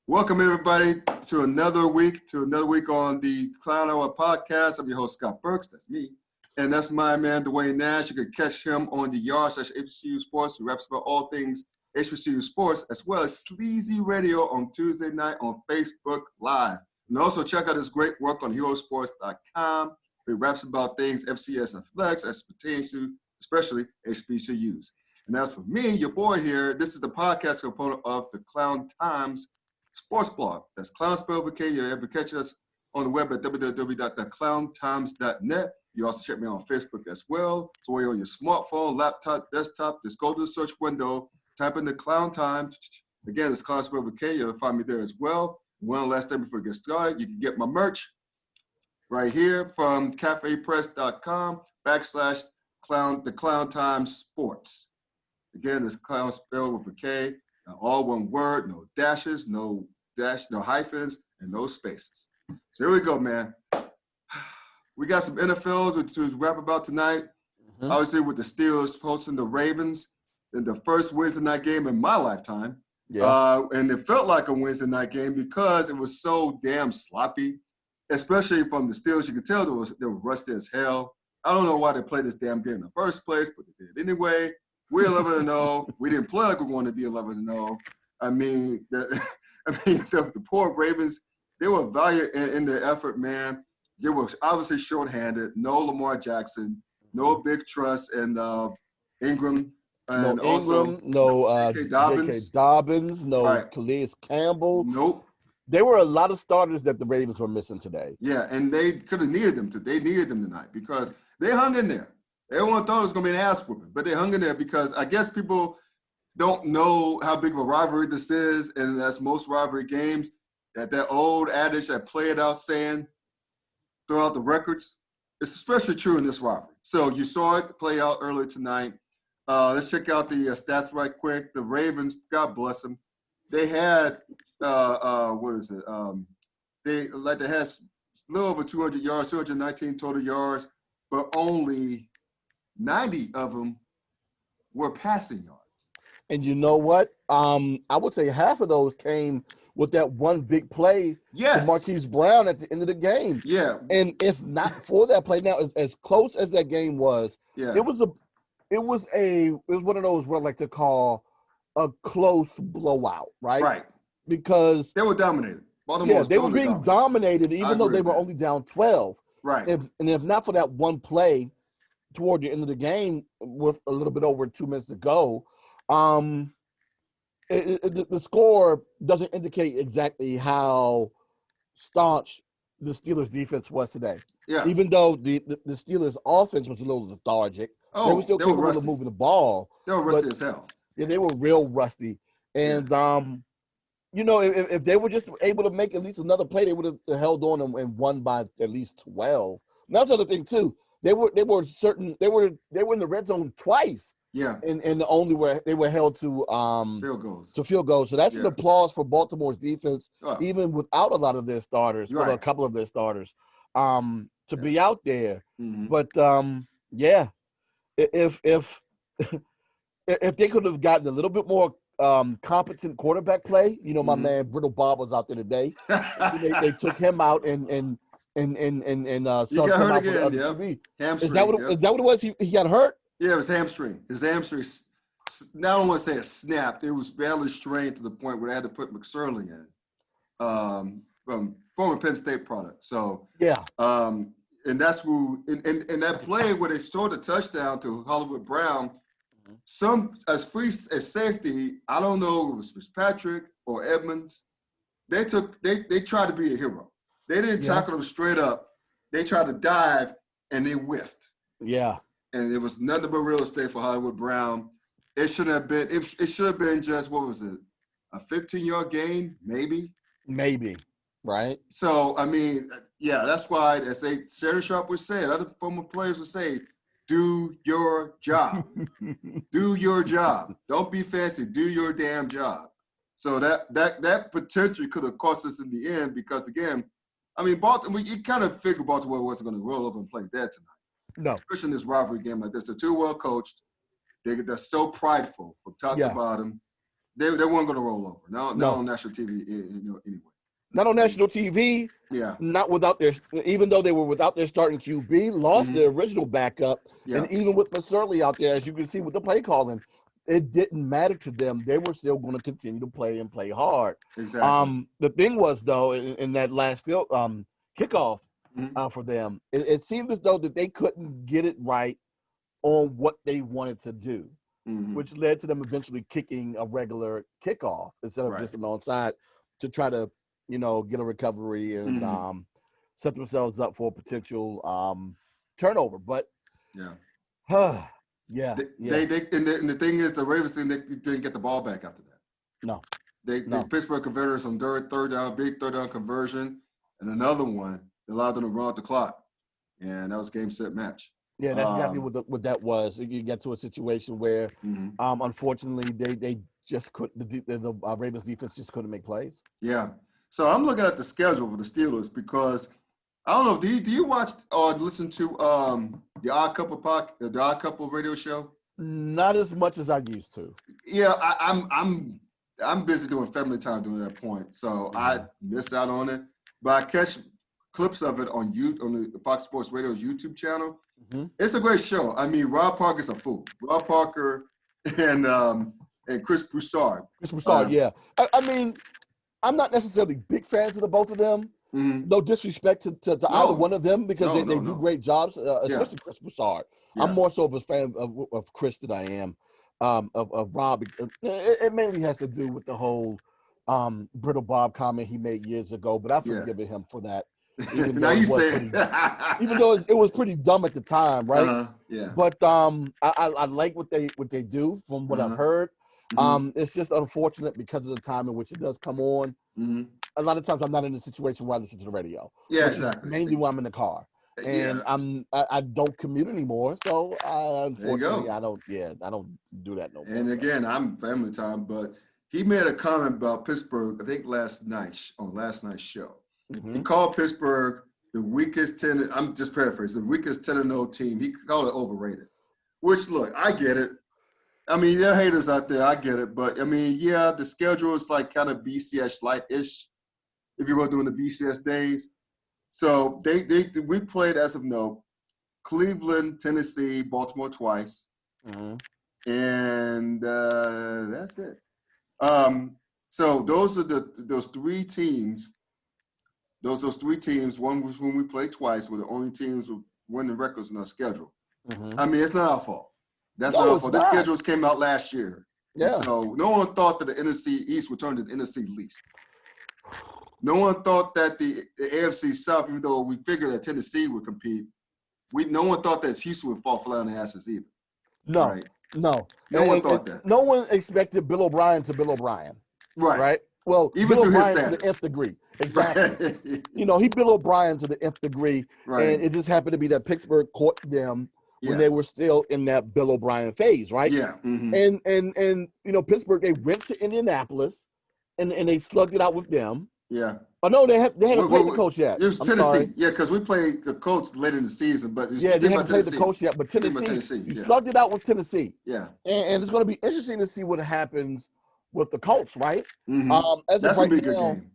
Welcome everybody to another week on the Klown Hour podcast. I'm your host Scott Burks, that's me, and that's my man Dwayne Nash. You can catch him on the Yard/HBCU Sports, who raps about all things HBCU sports, as well as Sleazy Radio on Tuesday night on Facebook Live. And also check out his great work on herosports.com. He raps about things FCS athletics as pertains to especially HBCUs. And as for me, your boy here, this is the podcast component of the Klown Times sports blog. That's Klown spelled with K. You're able to catch us on the web at www.theklowntimes.net. You also check me out on Facebook as well. So while you're on your smartphone, laptop, desktop, just go to the search window, type in the Klown Times. Again, it's Klown spelled with K. You'll find me there as well. One last thing before we get started, you can get my merch right here from cafepress.com/Klown, the Klown Times Sports. Again, it's Klown spelled with a K. All one word, no dashes, no hyphens, and no spaces. So here we go, man. We got some NFLs to rap about tonight. Obviously, with the Steelers hosting the Ravens in the first Wednesday night game in my lifetime. Yeah. And it felt like a Wednesday night game because it was so damn sloppy, especially from the Steelers. You could tell they were rusty as hell. I don't know why they played this damn game in the first place, but they did anyway. We're 11-0. We didn't play like we wanted to be 11-0. I mean, the poor Ravens, they were valiant in their effort, man. They were obviously shorthanded. No Lamar Jackson, no big trust, and Ingram. And no J.K. Dobbins, no Calais Campbell. Nope. There were a lot of starters that the Ravens were missing today. Yeah, and they could have needed them. They needed them tonight because they hung in there. Everyone thought it was going to be an ass whooping, but they hung in there because I guess people don't know how big of a rivalry this is, and that's most rivalry games. That old adage that play it out saying, throw out the records. It's especially true in this rivalry. So you saw it play out earlier tonight. Let's check out the stats right quick. The Ravens, God bless them, they had they had a little over 200 yards, 219 total yards, but only 90 of them were passing yards. And you know what? I would say half of those came with that one big play to Marquise Brown at the end of the game. Yeah. And if not for that play, now as close as that game was, it was one of those what I like to call a close blowout, right? Right. Because they were dominated. They were being dominated even though they were only down 12. Right. And if not for that one play toward the end of the game with a little bit over 2 minutes to go, the score doesn't indicate exactly how staunch the Steelers' defense was today. Yeah. Even though the Steelers' offense was a little lethargic, they were still capable of moving the ball. They were rusty as hell. Yeah, they were real rusty. And, if they were just able to make at least another play, they would have held on and won by at least 12. And that's the other thing, too. They were in the red zone twice. Yeah. And only where they were held to field goals. So that's an applause for Baltimore's defense, even without a lot of their starters, or a couple of their starters, to be out there. Mm-hmm. But if they could have gotten a little bit more competent quarterback play, my man Brittle Bob was out there today. they took him out and subbed him out for the other QB. Hamstring. Is that what it was? He got hurt? Yeah, it was hamstring. His hamstring, now I don't want to say it snapped. It was badly strained to the point where they had to put McSorley in, from former Penn State product. So and that's who in that play where they scored a touchdown to Hollywood Brown. Some as safety, I don't know if it was Fitzpatrick or Edmonds. They tried to be a hero. They didn't tackle him straight up. They tried to dive and they whiffed. Yeah. And it was nothing but real estate for Hollywood Brown. It should have been just, what was it, a 15-yard gain, maybe? Maybe, right? So, I mean, that's why, as Sherry Sharp would say, other former players would say, do your job. Do your job. Don't be fancy. Do your damn job. So that potentially could have cost us in the end because, again, I mean, Baltimore, you kind of figured Baltimore wasn't going to roll over and play dead tonight. No. Especially in this rivalry game like this. They're too well coached. They're so prideful from top to bottom. They weren't going to roll over. Not on national TV, anyway. Not on national TV. Yeah. Not without their, even though they were without their starting QB, lost their original backup, and even with Masurley out there, as you can see with the play calling, it didn't matter to them. They were still going to continue to play and play hard. Exactly. The thing was though, in that last kickoff for them, it seemed as though that they couldn't get it right on what they wanted to do, which led to them eventually kicking a regular kickoff instead of just an onside to try to, get a recovery and set themselves up for a potential turnover. But They and the thing is, the Ravens didn't get the ball back after that. No. Pittsburgh converted some third down, big third down conversion, and another one that allowed them to run out the clock, and that was game, set, match. Yeah, that's exactly what that was. You get to a situation where, unfortunately, they just couldn't. The Ravens defense just couldn't make plays. Yeah. So I'm looking at the schedule for the Steelers because I don't know. Do you watch or listen to the Odd Couple radio show? Not as much as I used to. Yeah, I'm busy doing family time during that point, so I miss out on it. But I catch clips of it on the Fox Sports Radio's YouTube channel. It's a great show. I mean, Rob Parker's a fool. Rob Parker and Chris Broussard. Yeah. I mean, I'm not necessarily big fans of the both of them. No disrespect to either one of them because they do great jobs, especially Chris Broussard. Yeah. I'm more so of a fan of Chris than I am of Rob. It mainly has to do with the whole Brittle Bob comment he made years ago, but I've forgiven him for that. Even though it was pretty dumb at the time, right? But I like what they do from what I've heard. It's just unfortunate because of the time in which it does come on. A lot of times I'm not in a situation where I listen to the radio. Yeah, exactly. Mainly when I'm in the car, and I don't commute anymore, so unfortunately I don't do that no more. And again, I'm family time, but he made a comment about Pittsburgh. I think last night's show. He called Pittsburgh the weakest 10. I'm just paraphrasing. The weakest 10-0 team. He called it overrated. Which, look, I get it. I mean, there are haters out there. I get it. But, I mean, the schedule is like kind of BCS light-ish if you were doing the BCS days. So we played, as of note, Cleveland, Tennessee, Baltimore twice. And that's it. So those are those three teams. Those three teams, one was whom we played twice, were the only teams with winning records in our schedule. I mean, it's not our fault. That's not our fault. The schedules came out last year. Yeah. So no one thought that the NFC East would turn to the NFC least. No one thought that the AFC South, even though we figured that Tennessee would compete, no one thought that Houston would fall flat on their asses either. No, right? No one thought that. No one expected Bill O'Brien to Bill O'Brien. Right. Well, even Bill to O'Brien his to the nth degree. Exactly. Right. He Bill O'Brien to the nth degree. Right. And it just happened to be that Pittsburgh caught them when they were still in that Bill O'Brien phase, right? Yeah. And Pittsburgh, they went to Indianapolis and they slugged it out with them. Yeah. Oh no, they hadn't played the coach yet. It was Tennessee. Sorry. Yeah, because we played the coach later in the season, but they haven't played the coach yet. But Tennessee, you slugged it out with Tennessee. Yeah. And it's going to be interesting to see what happens with the Colts, right? That's gonna be a good game.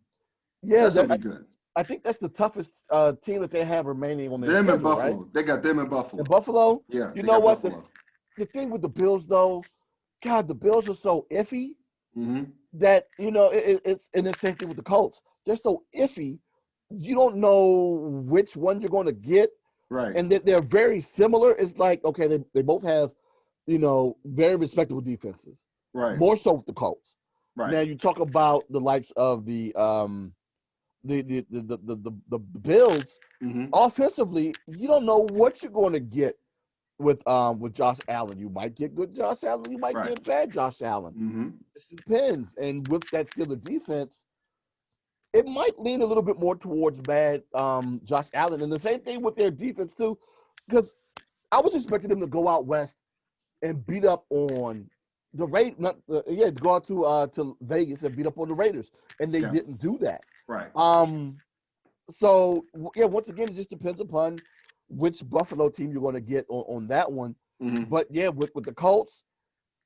Yeah, that's gonna be good. I think that's the toughest team that they have remaining on their schedule, and Buffalo. Right? They got them in Buffalo. In Buffalo? Yeah. You know what? The thing with the Bills, though, God, the Bills are so iffy that it's and the same thing with the Colts. They're so iffy. You don't know which one you're going to get. Right. And that they're very similar. It's like, okay, they both have, very respectable defenses. Right. More so with the Colts. Right. Now you talk about the likes of the Bills. Offensively, you don't know what you're going to get with Josh Allen. You might get good Josh Allen. You might get bad Josh Allen. It depends. And with that Steelers defense, it might lean a little bit more towards bad Josh Allen. And the same thing with their defense too, because I was expecting them to go out west and beat up on the Raiders. Go out to Vegas and beat up on the Raiders, and they didn't do that. Right. So once again, it just depends upon which Buffalo team you're going to get on that one. But with the Colts,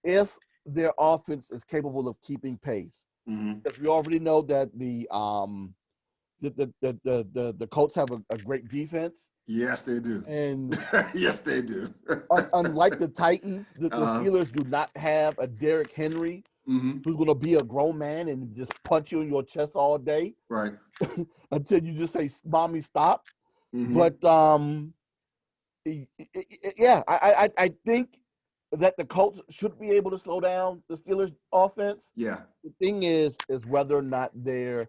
if their offense is capable of keeping pace. Because we already know that the Colts have a great defense. Yes, they do. And yes, they do. Unlike the Titans, the Steelers do not have a Derrick Henry who's going to be a grown man and just punch you in your chest all day. Right. Until you just say, "Mommy, stop." But yeah, I think that the Colts should be able to slow down the Steelers' offense. Yeah. The thing is whether or not their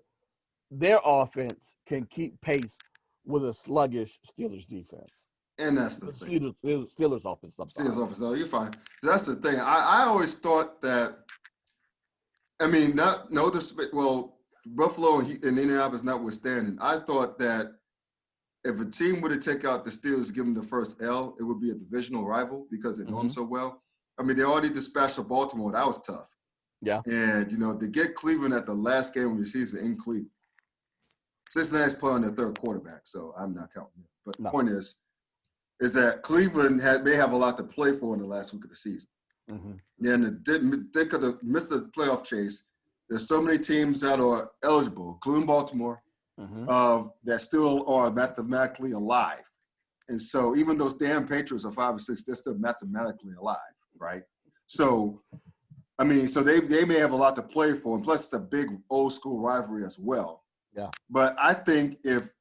offense can keep pace with a sluggish Steelers defense. And that's the thing. Steelers offense. Steelers offense. No, you're fine. That's the thing. I always thought that. I mean, Buffalo and Indianapolis notwithstanding, I thought that if a team were to take out the Steelers, give them the first L, it would be a divisional rival because they know them so well. I mean, they already dispatched Baltimore. That was tough. Yeah. And, to get Cleveland at the last game of the season in Cleveland. Cincinnati's playing their third quarterback, so I'm not counting it. But the point is that Cleveland may have a lot to play for in the last week of the season. And they could have missed the playoff chase. There's so many teams that are eligible, including Baltimore, that still are mathematically alive. And so even those damn Patriots are 5 or 6, they're still mathematically alive, right? So, I mean, so they may have a lot to play for, and plus it's a big old school rivalry as well. Yeah. But I think if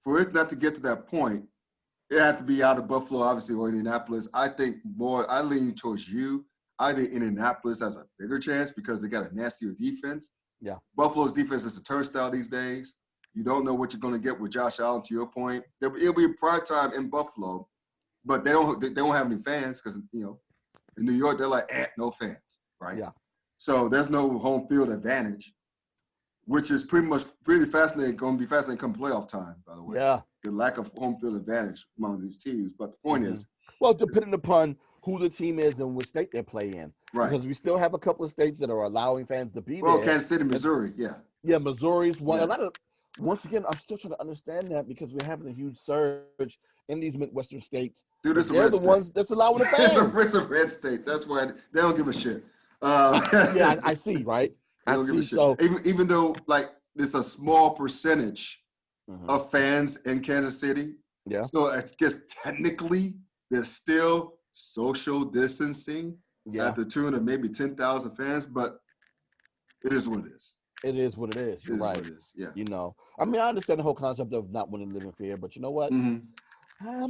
for it not to get to that point, it had to be out of Buffalo, obviously, or Indianapolis. I think I lean towards you. I think Indianapolis has a bigger chance because they got a nastier defense. Yeah. Buffalo's defense is a turnstile these days. You don't know what you're going to get with Josh Allen, to your point. It'll be prime time in Buffalo, but they don't have any fans because, in New York, they're like, no fans, right? Yeah. So there's no home field advantage, which is pretty fascinating. Going to be fascinating come playoff time, by the way. Yeah. The lack of home field advantage among these teams. But the point is. Well, depending upon who the team is and which state they play in. Right. Because we still have a couple of states that are allowing fans to be there. Well, Kansas City, Missouri, yeah. Yeah, Missouri's one. Yeah. Once again, I'm still trying to understand that because we're having a huge surge in these Midwestern states. Dude, they're the ones that's allowing the fans. It's a red state. That's why they don't give a shit. Yeah, I see, right? They don't give a shit. So, even though, there's a small percentage of fans in Kansas City. Yeah. So I guess technically there's still social distancing at the tune of maybe 10,000 fans, but it is what it is. It is what it is. You're right. What it is. Yeah. I mean, I understand the whole concept of not wanting to live in fear, but you know what? I'm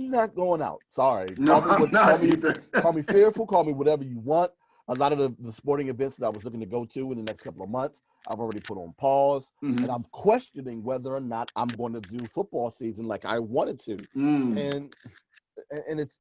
not going out. Sorry. No, I'm not either. Call me fearful. Call me whatever you want. A lot of the sporting events that I was looking to go to in the next couple of months, I've already put on pause, and I'm questioning whether or not I'm going to do football season like I wanted to. And it's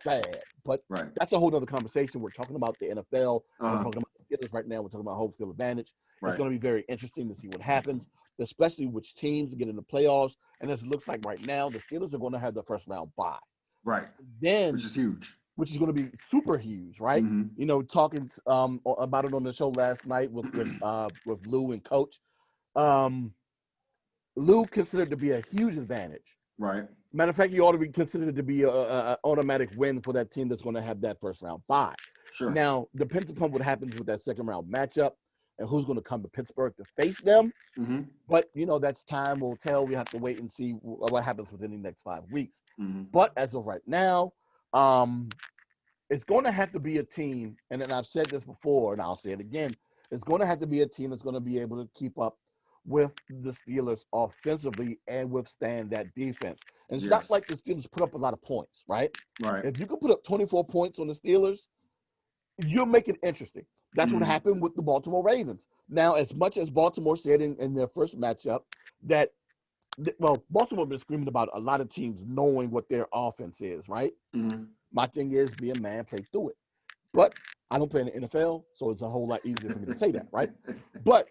sad, but that's a whole other conversation. We're talking about the NFL. We're talking about the Steelers right now. We're talking about home field advantage. It's going to be very interesting to see what happens, especially which teams get in the playoffs. And as it looks like right now, the Steelers are going to have the first round bye. Right. Then, which is huge. Which is going to be super huge, right? Talking about it on the show last night with Lou and Coach. Lou considered to be a huge advantage. Right. Matter of fact, he ought to be considered to be an automatic win for that team that's going to have that first round bye. Sure. Now, depends upon what happens with that second round matchup and who's going to come to Pittsburgh to face them. But, that's time will tell. We have to wait and see what happens within the next 5 weeks. But as of right now, it's going to have to be a team, and then I've said this before, and I'll say it again, it's going to have to be a team that's going to be able to keep up with the Steelers offensively and withstand that defense. And it's not like the Steelers put up a lot of points, right? Right. If you can put up 24 points on the Steelers, you'll make it interesting. That's what happened with the Baltimore Ravens. Now, as much as Baltimore said in their first matchup that, Baltimore has been screaming about a lot of teams knowing what their offense is, right? My thing is be a man, play through it. But I don't play in the NFL, so it's a whole lot easier for me to say that, right? But,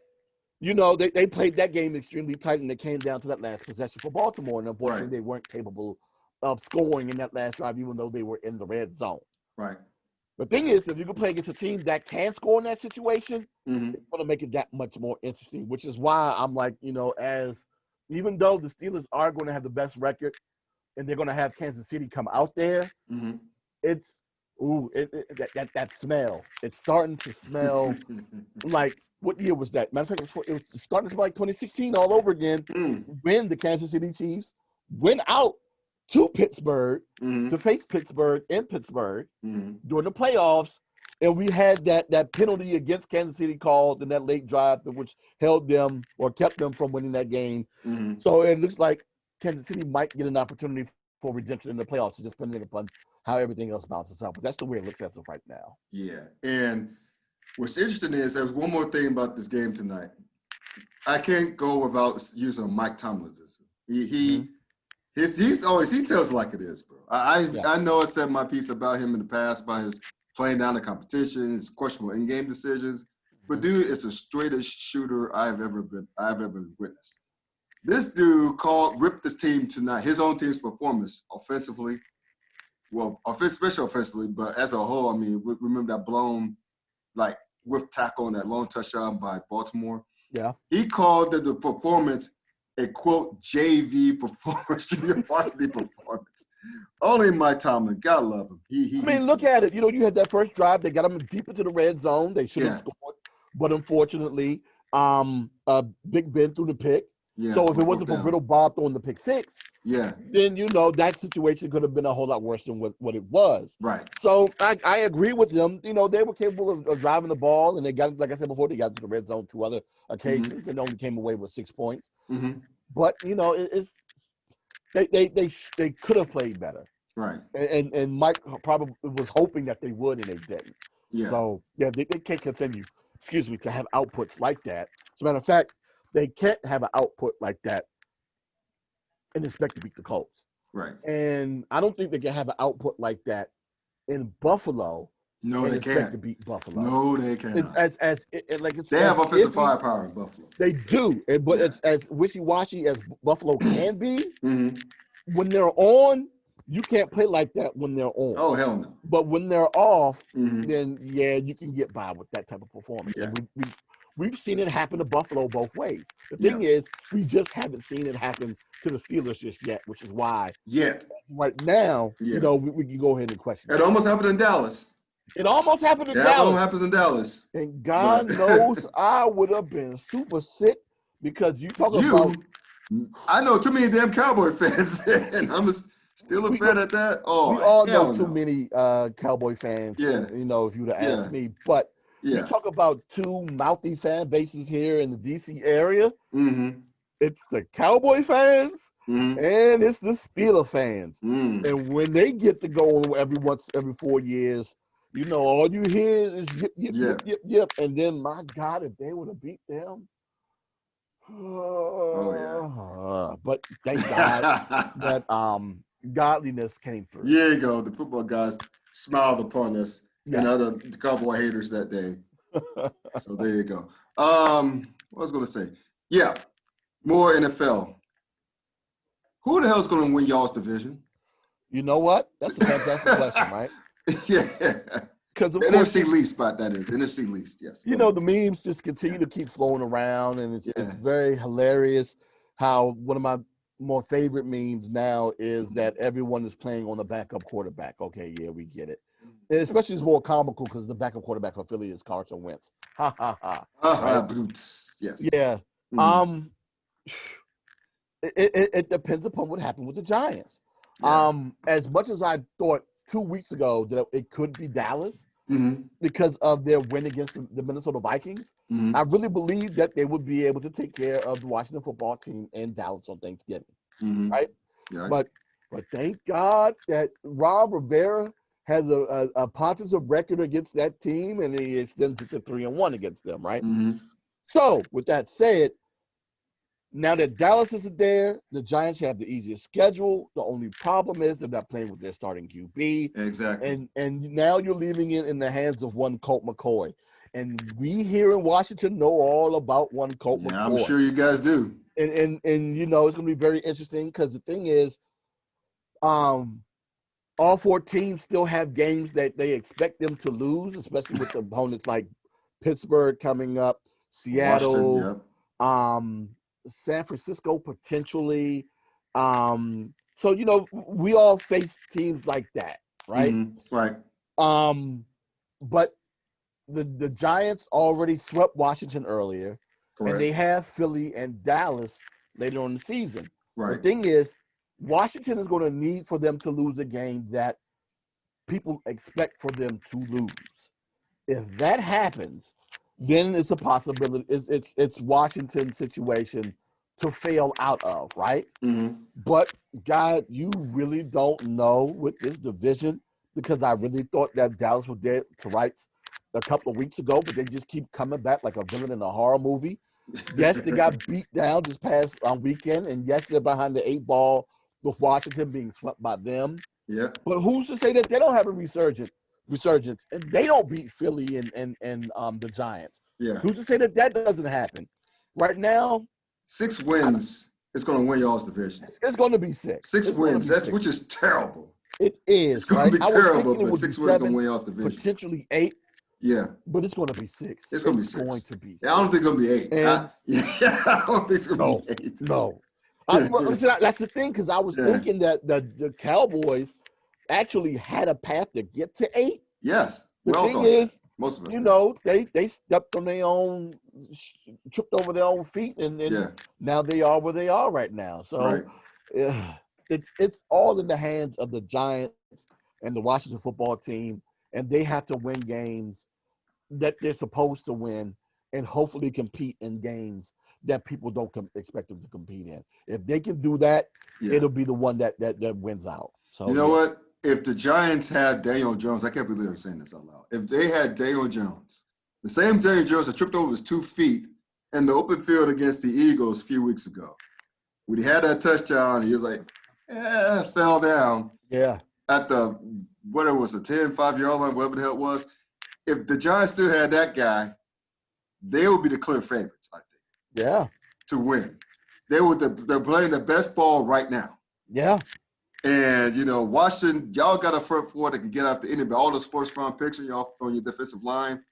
they played that game extremely tight, and it came down to that last possession for Baltimore, and unfortunately they weren't capable of scoring in that last drive, even though they were in the red zone. Right. The thing is, if you can play against a team that can score in that situation, it's going to make it that much more interesting, which is why I'm like, even though the Steelers are going to have the best record, and they're going to have Kansas City come out there, it's that smell. It's starting to smell like, what year was that? Matter of fact, it was starting to smell like 2016 all over again when the Kansas City Chiefs went out to Pittsburgh to face Pittsburgh in Pittsburgh during the playoffs. And we had that penalty against Kansas City called in that late drive, which held them or kept them from winning that game. So it looks like Kansas City might get an opportunity for redemption in the playoffs, just depending upon how everything else bounces out. But that's the way it looks as of right now. Yeah. And what's interesting is there's one more thing about this game tonight. I can't go without using Mike Tomlinson. He tells it like it is, bro. I know I said my piece about him in the past, about his playing down the competition, his questionable in-game decisions. But dude is the straightest shooter I've ever witnessed. This dude ripped his team tonight, his own team's performance offensively. Well, especially offensively, but as a whole, I mean, remember that blown, like, whiff tackle on that long touchdown by Baltimore? Yeah. He called the performance a, quote, JV performance, junior varsity performance. Only Mike Tomlin. Gotta love him. I mean, look at it. You know, you had that first drive. They got them deep into the red zone. They should have scored. But unfortunately, Big Ben threw the pick. Yeah, so if it wasn't for Riddle Bob throwing the pick six, then, you know, that situation could have been a whole lot worse than what it was. Right. So I agree with them. You know, they were capable of driving the ball, and they got, like I said before, they got to the red zone 2 other occasions and only came away with 6 points. But, you know, they could have played better. Right. And Mike probably was hoping that they would, and they didn't. Yeah. So, they can't continue, to have outputs like that. As a matter of fact, they can't have an output like that and expect to beat the Colts. Right. And I don't think they can have an output like that in Buffalo. No, they can't. To beat Buffalo. No, they can't. They have offensive firepower in Buffalo. They do, but it's as wishy-washy as Buffalo can be. When they're on, you can't play like that when they're on. Oh, hell no. But when they're off, then you can get by with that type of performance. Yeah. And we've seen it happen to Buffalo both ways. The thing is, we just haven't seen it happen to the Steelers just yet, which is why right now, you know, we can go ahead and question. It almost happened in Dallas. It almost happened in Dallas. That almost happens in Dallas. And God knows I would have been super sick because you talk about. I know too many damn Cowboy fans, and I'm still a fan at that. Oh, we all know too many Cowboy fans. Yeah. You know, if you would have asked me, but. You talk about 2 mouthy fan bases here in the D.C. area. It's the Cowboy fans and it's the Steeler fans. And when they get to go every 4 years, you know, all you hear is yip. And then, my God, if they would have beat them. But thank God that godliness came through. There you go. The football guys smiled upon us. And other Cowboy haters that day. So there you go. What was I going to say? Yeah, more NFL. Who the hell's going to win y'all's division? You know what? That's a fantastic question, right? Because the NFC least spot, that is. The NFC least, yes. You know, the memes just continue to keep flowing around, and it's very hilarious how one of my more favorite memes now is that everyone is playing on the backup quarterback. Okay, we get it. And especially it's more comical because the backup quarterback for Philly is Carson Wentz. Ha ha ha. Yes. Yeah. It depends upon what happened with the Giants. As much as I thought 2 weeks ago that it could be Dallas because of their win against the Minnesota Vikings, I really believe that they would be able to take care of the Washington football team in Dallas on Thanksgiving. Right? Yeah. But thank God that Rob Rivera has a positive record against that team, and he extends it to 3-1 against them, right? So, with that said, now that Dallas isn't there, the Giants have the easiest schedule. The only problem is they're not playing with their starting QB. Exactly. And now you're leaving it in the hands of one Colt McCoy. And we here in Washington know all about one Colt McCoy. I'm sure you guys do. And you know, it's going to be very interesting because the thing is, all 4 teams still have games that they expect them to lose, especially with the opponents like Pittsburgh coming up, Seattle, San Francisco potentially, So we all face teams like that, right? Right. But the Giants already swept Washington earlier, Correct. and they have Philly and Dallas later on in the season. Right. The thing is, Washington is going to need for them to lose a game that people expect for them to lose. If that happens, then it's a possibility. It's Washington's situation to fail out of, right? But God, you really don't know with this division, because I really thought that Dallas was dead to rights a couple of weeks ago, but they just keep coming back like a villain in a horror movie. Yes, they got beat down this past weekend, and yes, they're behind the 8 ball with Washington being swept by them. Yeah. But who's to say that they don't have a resurgence and they don't beat Philly and the Giants? Yeah. Who's to say that doesn't happen? Right now, 6 wins is going to win y'all's division. It's going to be 6. 6 wins, which is terrible. It is. It's going to be terrible, but 6 wins is going to win y'all's division. Potentially 8. Yeah. But it's going to be 6. It's going to be 6. Going to be 6. Yeah, I don't think it's going to be 8. I don't think it's going to be 8. No. That's the thing, because I was thinking that the Cowboys actually had a path to get to 8. Yes. The thing is, most of us they stepped on their own, tripped over their own feet, and now they are where they are right now. So it's all in the hands of the Giants and the Washington football team, and they have to win games that they're supposed to win, and hopefully compete in games that people don't expect them to compete in. If they can do that, it'll be the one that wins out. So you know what? If the Giants had Daniel Jones, I can't believe I'm saying this out loud. If they had Daniel Jones, the same Daniel Jones that tripped over his 2 feet in the open field against the Eagles a few weeks ago, when he had that touchdown, he was like, fell down. Yeah. At the, whatever it was, the 10, 5-yard line, whatever the hell it was. If the Giants still had that guy, they would be the clear favorites, I think. Yeah. To win. They're playing the best ball right now. Yeah. And, Washington, y'all got a front four that can get after anybody. All those first-round picks on your defensive line,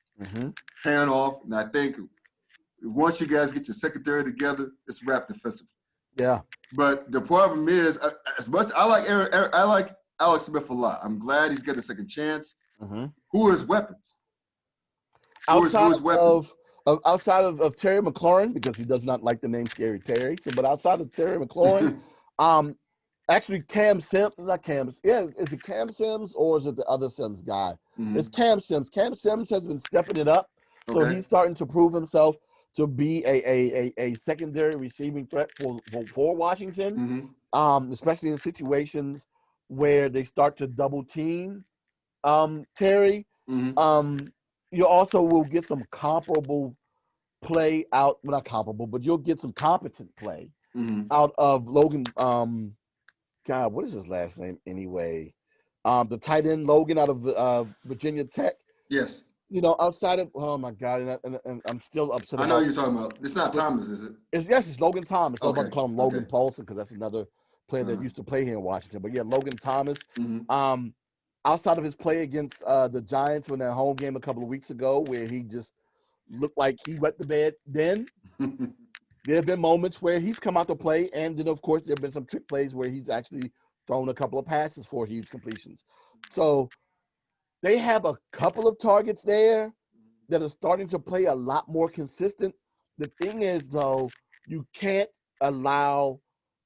paying off. And I think once you guys get your secondary together, it's wrapped defensively. Yeah. But the problem is, as much I like Alex Smith a lot. I'm glad he's getting a second chance. Who are his weapons? Outside of Terry McLaurin, because he does not like the name Scary Terry. But outside of Terry McLaurin, actually Cam Sims, not Cam. Yeah, is it Cam Sims or is it the other Sims guy? It's Cam Sims. Cam Sims has been stepping it up, so he's starting to prove himself to be a secondary receiving threat for Washington, especially in situations where they start to double team Terry. You also will get some comparable play out. Well, not comparable, but you'll get some competent play out of Logan. God, what is his last name anyway? The tight end Logan out of Virginia Tech. Yes. Outside of, oh my God, and I'm still upset. I know you're talking about. It's not Thomas, is it? It's Logan Thomas. I was about to call him Logan Paulson, because that's another player that used to play here in Washington. But yeah, Logan Thomas. Outside of his play against the Giants in that home game a couple of weeks ago, where he just looked like he wet the bed, then there have been moments where he's come out to play, and then of course there have been some trick plays where he's actually thrown a couple of passes for huge completions. So they have a couple of targets there that are starting to play a lot more consistent. The thing is, though, you can't allow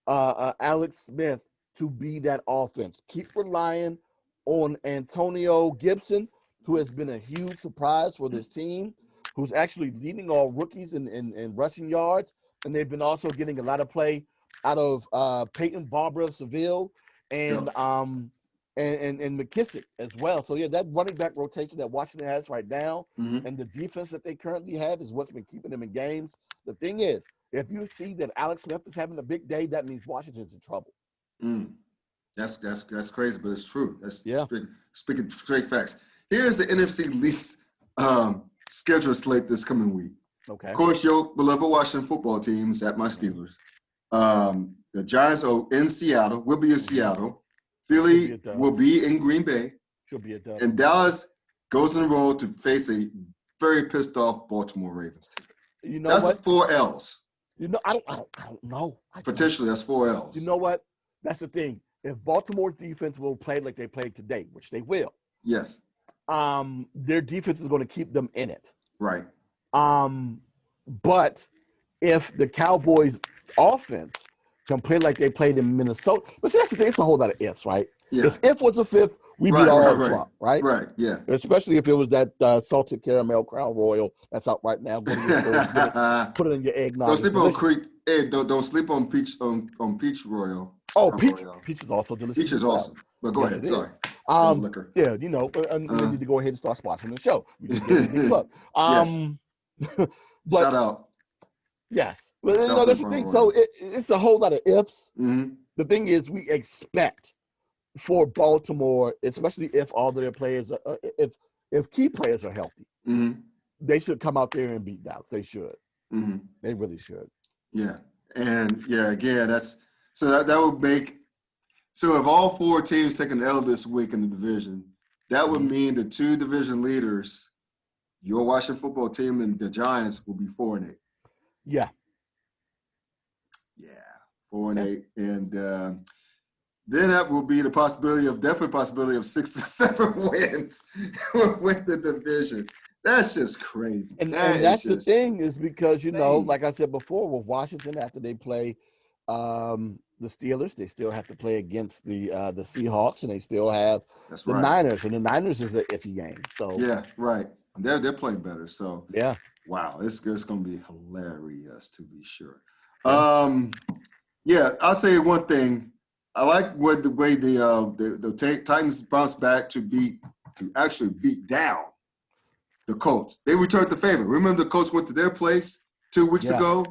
Alex Smith to be that offense. Keep relying on Antonio Gibson, who has been a huge surprise for this team, who's actually leading all rookies in rushing yards. And they've been also getting a lot of play out of Peyton Barber of Seville and McKissick as well. So, yeah, that running back rotation that Washington has right now and the defense that they currently have is what's been keeping them in games. The thing is, if you see that Alex Smith is having a big day, that means Washington's in trouble. That's crazy, but it's true. That's speaking straight facts. Here's the NFC East schedule slate this coming week. Okay. Of course, your beloved Washington football team is at my Steelers. The Giants are in Seattle. We'll be in Seattle. Philly will be in Green Bay. Should be a dub. And Dallas goes on the road to face a very pissed off Baltimore Ravens team. That's 4 L's. I don't know. Potentially, that's 4 L's. You know what? That's the thing. if Baltimore's defense will play like they played today, which they will, Yes. their defense is going to keep them in it. Right. But if the Cowboys' offense can play like they played in Minnesota, but see, that's the thing. It's a whole lot of ifs, right? Yeah. If was a fifth, we'd be all Trump, right? Right. Yeah. Especially if it was that salted caramel Crown Royal that's out right now. Go to your store, put it in your eggnog. Don't sleep on Creek. Hey, don't sleep on Peach Peach Royal. Oh, Peach is also delicious. Peach is awesome. But go ahead. Sorry. Liquor. Yeah, you know, and we need to go ahead and start sponsoring the show. We just get a big club. Yes. But, shout out. Yes. But you know, that's the thing. So it's a whole lot of ifs. Mm-hmm. The thing is, we expect for Baltimore, especially if all of their players, if key players are healthy, they should come out there and beat Dallas. They should. Mm-hmm. They really should. Yeah. And yeah, again, that would make, so if all four teams take an L this week in the division, that would mean the two division leaders, your Washington football team and the Giants, will be 4-8. Yeah. Yeah. 4-8. And then that will be definitely possibility of 6 to 7 wins with the division. That's just crazy. And that's the thing, is because, you know, like I said before, with Washington, after they play the Steelers, they still have to play against the Seahawks, and they still have Niners. And the Niners is an iffy game. So yeah, right. They're playing better. So yeah. Wow, it's going to be hilarious, to be sure. Yeah. I'll tell you one thing. I like the way the Titans bounced back to actually beat down the Colts. They returned the favor. Remember, the Colts went to their place 2 weeks ago,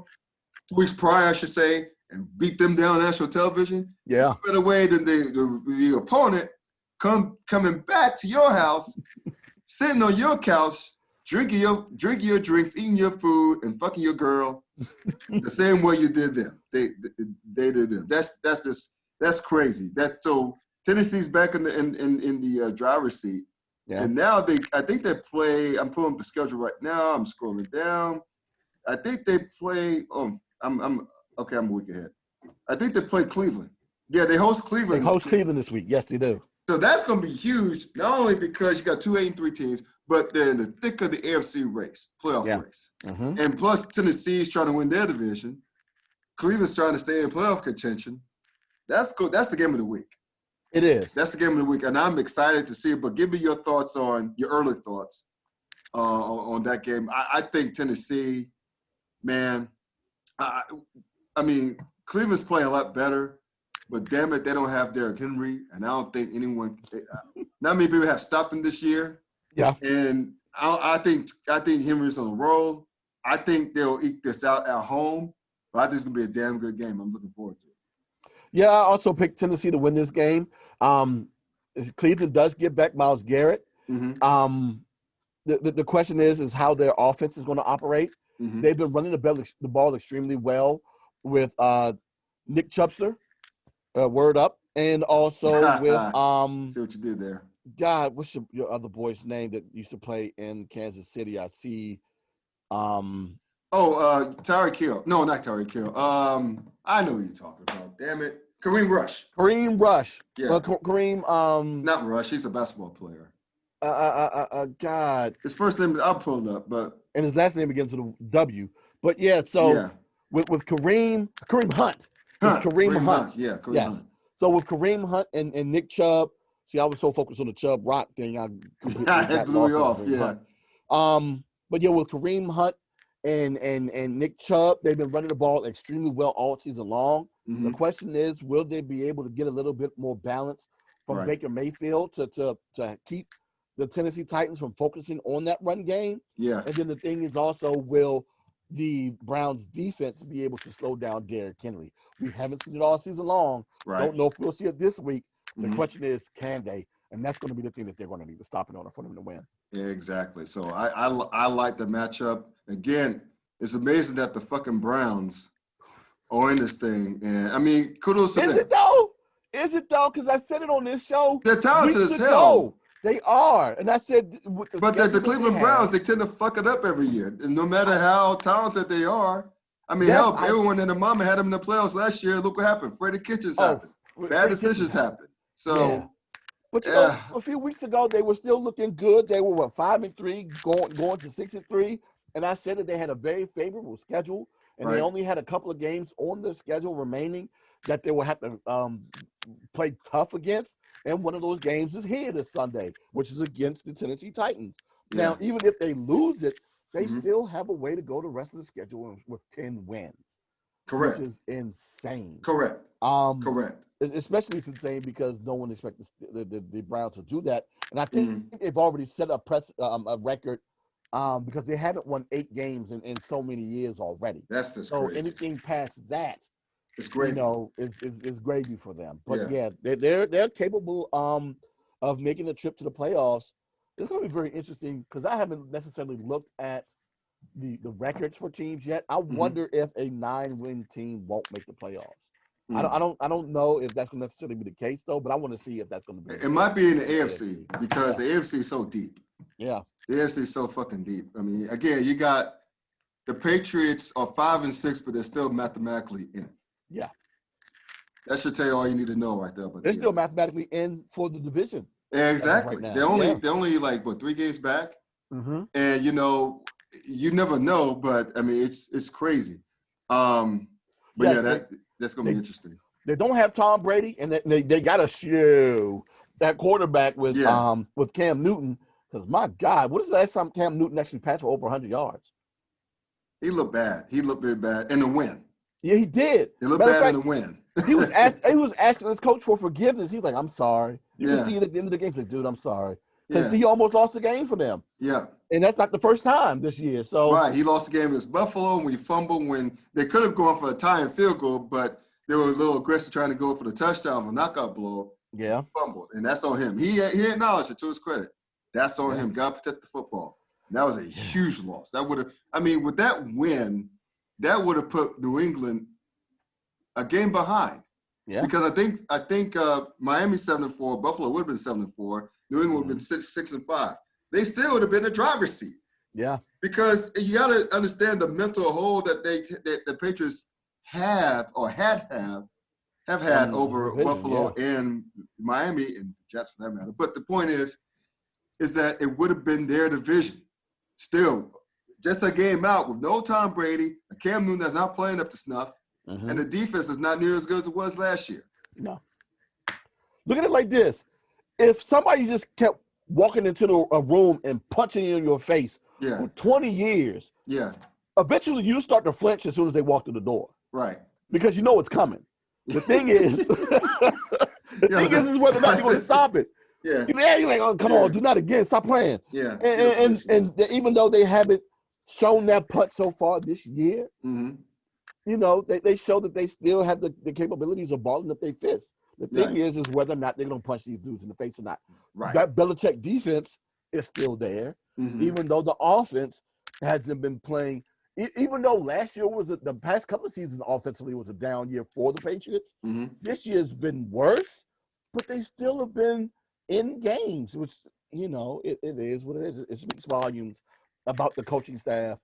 2 weeks prior, I should say, and beat them down on national television. Yeah. Better way than the opponent coming back to your house, sitting on your couch, drinking your drinks, eating your food, and fucking your girl the same way you did them. They did them. That's crazy. So Tennessee's back in the driver's seat. Yeah. And now I think they play. I'm pulling up the schedule right now. I'm scrolling down. I think they play. I'm a week ahead. I think they play Cleveland. Yeah, they host Cleveland. They host Cleveland this week. Yes, they do. So that's going to be huge, not only because you got 2 8-3 teams, but they're in the thick of the AFC playoff race. Mm-hmm. And plus, Tennessee's trying to win their division. Cleveland's trying to stay in playoff contention. That's cool. That's the game of the week. It is. That's the game of the week, and I'm excited to see it. But give me your early thoughts on that game. I think Tennessee, man. I mean, Cleveland's playing a lot better, but damn it, they don't have Derrick Henry, and I don't think not many people have stopped them this year. Yeah. And I think Henry's on the roll. I think they'll eke this out at home, but I think it's gonna be a damn good game. I'm looking forward to it. Yeah, I also picked Tennessee to win this game. Cleveland does get back Myles Garrett. Mm-hmm. The question is how their offense is going to operate. Mm-hmm. They've been running the ball extremely well with Nick Chubster, word up, and also with see what you did there. God, what's your other boy's name that used to play in Kansas City? I see. Tyreek Hill. No, not Tyreek Hill. I know who you're talking about. Damn it. Kareem Rush. Yeah. Well, Kareem. Not Rush. He's a basketball player. God. His first name, I'll pull it up, but. And his last name begins with a W. But yeah, so with Kareem Hunt. Kareem Hunt. Yeah, Kareem Hunt. So with Kareem Hunt and Nick Chubb, see, I was so focused on the Chubb Rock thing. I blew you off, yeah. But yeah, with Kareem Hunt and Nick Chubb, they've been running the ball extremely well all season long. Mm-hmm. The question is, will they be able to get a little bit more balance from Baker Mayfield to keep the Tennessee Titans from focusing on that run game? Yeah. And then the thing is also, will the Browns defense be able to slow down Derrick Henry? We haven't seen it all season long. Right. Don't know if we'll see it this week. The question is, can they? And that's going to be the thing that they're going to need to stop it on for them to win. Exactly. So I like the matchup. Again, it's amazing that the fucking Browns are in this thing. And, I mean, kudos to them. Is it though? Because I said it on this show. They're talented as hell. They are. And I said – But the Cleveland Browns, they tend to fuck it up every year. And no matter how talented they are. I mean, everyone and their mama had them in the playoffs last year. Look what happened. Freddie Kitchens happened. bad decisions happen. So, yeah. But you know, a few weeks ago they were still looking good. They were 5-3, going to 6-3, and I said that they had a very favorable schedule, and they only had a couple of games on the schedule remaining that they will have to play tough against. And one of those games is here this Sunday, which is against the Tennessee Titans. Yeah. Now, even if they lose it, they still have a way to go the rest of the schedule with 10 wins. Correct. Which is insane. Correct. Correct. Especially it's insane because no one expected the Browns to do that. And I think they've already set a record because they haven't won 8 games in so many years already. That's just so crazy. Anything past that, it's gravy. You know, is gravy for them. But they're capable of making a trip to the playoffs. It's going to be very interesting because I haven't necessarily looked at the records for teams yet. I wonder if a 9-win team won't make the playoffs. I don't know if that's going to necessarily be the case though, but I want to see if that's going to be. It might be in the AFC because the AFC is so deep. Yeah, the AFC is so fucking deep. I mean, again, you got the Patriots are 5-6, but they're still mathematically in it. Yeah, that should tell you all you need to know right there. But they're still mathematically in for the division. Yeah, exactly. Right they're only like 3 games back, and you know. You never know, but I mean, it's crazy. But that's gonna be interesting. They don't have Tom Brady, and they got to show that quarterback with Cam Newton. Because my God, what is the last time Cam Newton actually passed for over 100 yards? He looked bad. He looked very bad in the win. Yeah, he did. He looked bad in the win. he was asking his coach for forgiveness. He's like, "I'm sorry." You can see it at the end of the game. He's like, "Dude, I'm sorry." Because he almost lost the game for them. Yeah. And that's not the first time this year. So he lost the game against Buffalo when he fumbled when they could have gone for a tying field goal, but they were a little aggressive trying to go for the touchdown for knockout blow. Yeah. Fumbled. And that's on him. He acknowledged it to his credit. That's on him. God protect the football. And that was a huge loss. That would have with that win, that would have put New England a game behind. Yeah. Because I think Miami 7-4, Buffalo would have been 7-4. New England would have been 6-5. They still would have been in the driver's seat. Yeah. Because you got to understand the mental hold that the Patriots have had over Buffalo and Miami and the Jets for that matter. But the point is that it would have been their division. Still, just a game out with no Tom Brady, a Cam Newton that's not playing up to snuff, and the defense is not near as good as it was last year. No. Look at it like this. If somebody just kept walking into a room and punching you in your face for 20 years, eventually you start to flinch as soon as they walk through the door. Right. Because you know it's coming. The thing is, is whether or not you're going to stop it. Yeah. You're like, oh, come on, do not again, stop playing. Yeah. And even though they haven't shown that punch so far this year, you know, they show that they still have the capabilities of balling up their fists. The thing is whether or not they're going to punch these dudes in the face or not. Right. That Belichick defense is still there, even though the offense hasn't been playing. Even though last year the past couple of seasons offensively was a down year for the Patriots, this year's been worse, but they still have been in games, which, you know, it is what it is. It speaks volumes about the coaching staff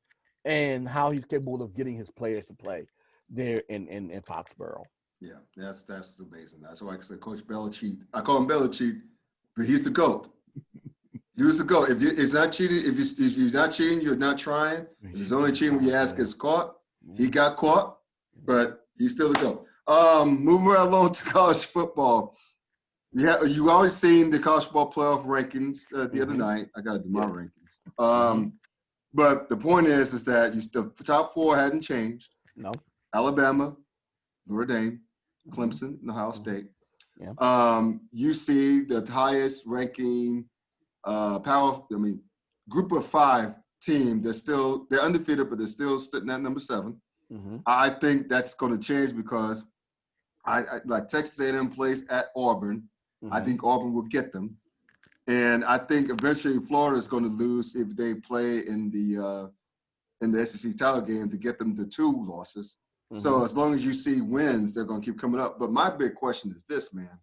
and how he's capable of getting his players to play there in Foxborough. Yeah, that's amazing. That's why I said Coach Belichick. I call him Belichick, but he's the GOAT. He was the GOAT. If you're not cheating, if you're not cheating, you're not trying. He's only cheating when your ass gets caught. He got caught, but he's still the GOAT. Moving right along to college football. Yeah, you always seen the college football playoff rankings the other night. I got to do my rankings. But the point is that the top 4 hadn't changed. No. Alabama, Notre Dame, Clemson, and Ohio State. You see the highest ranking group of 5 team. They're undefeated, but they're still sitting at number 7. I think that's going to change because I like Texas A&M plays at Auburn. I think Auburn will get them, and I think eventually Florida is going to lose if they play in the SEC title game to get them to 2 losses. So as long as you see wins, they're going to keep coming up. But my big question is this, man.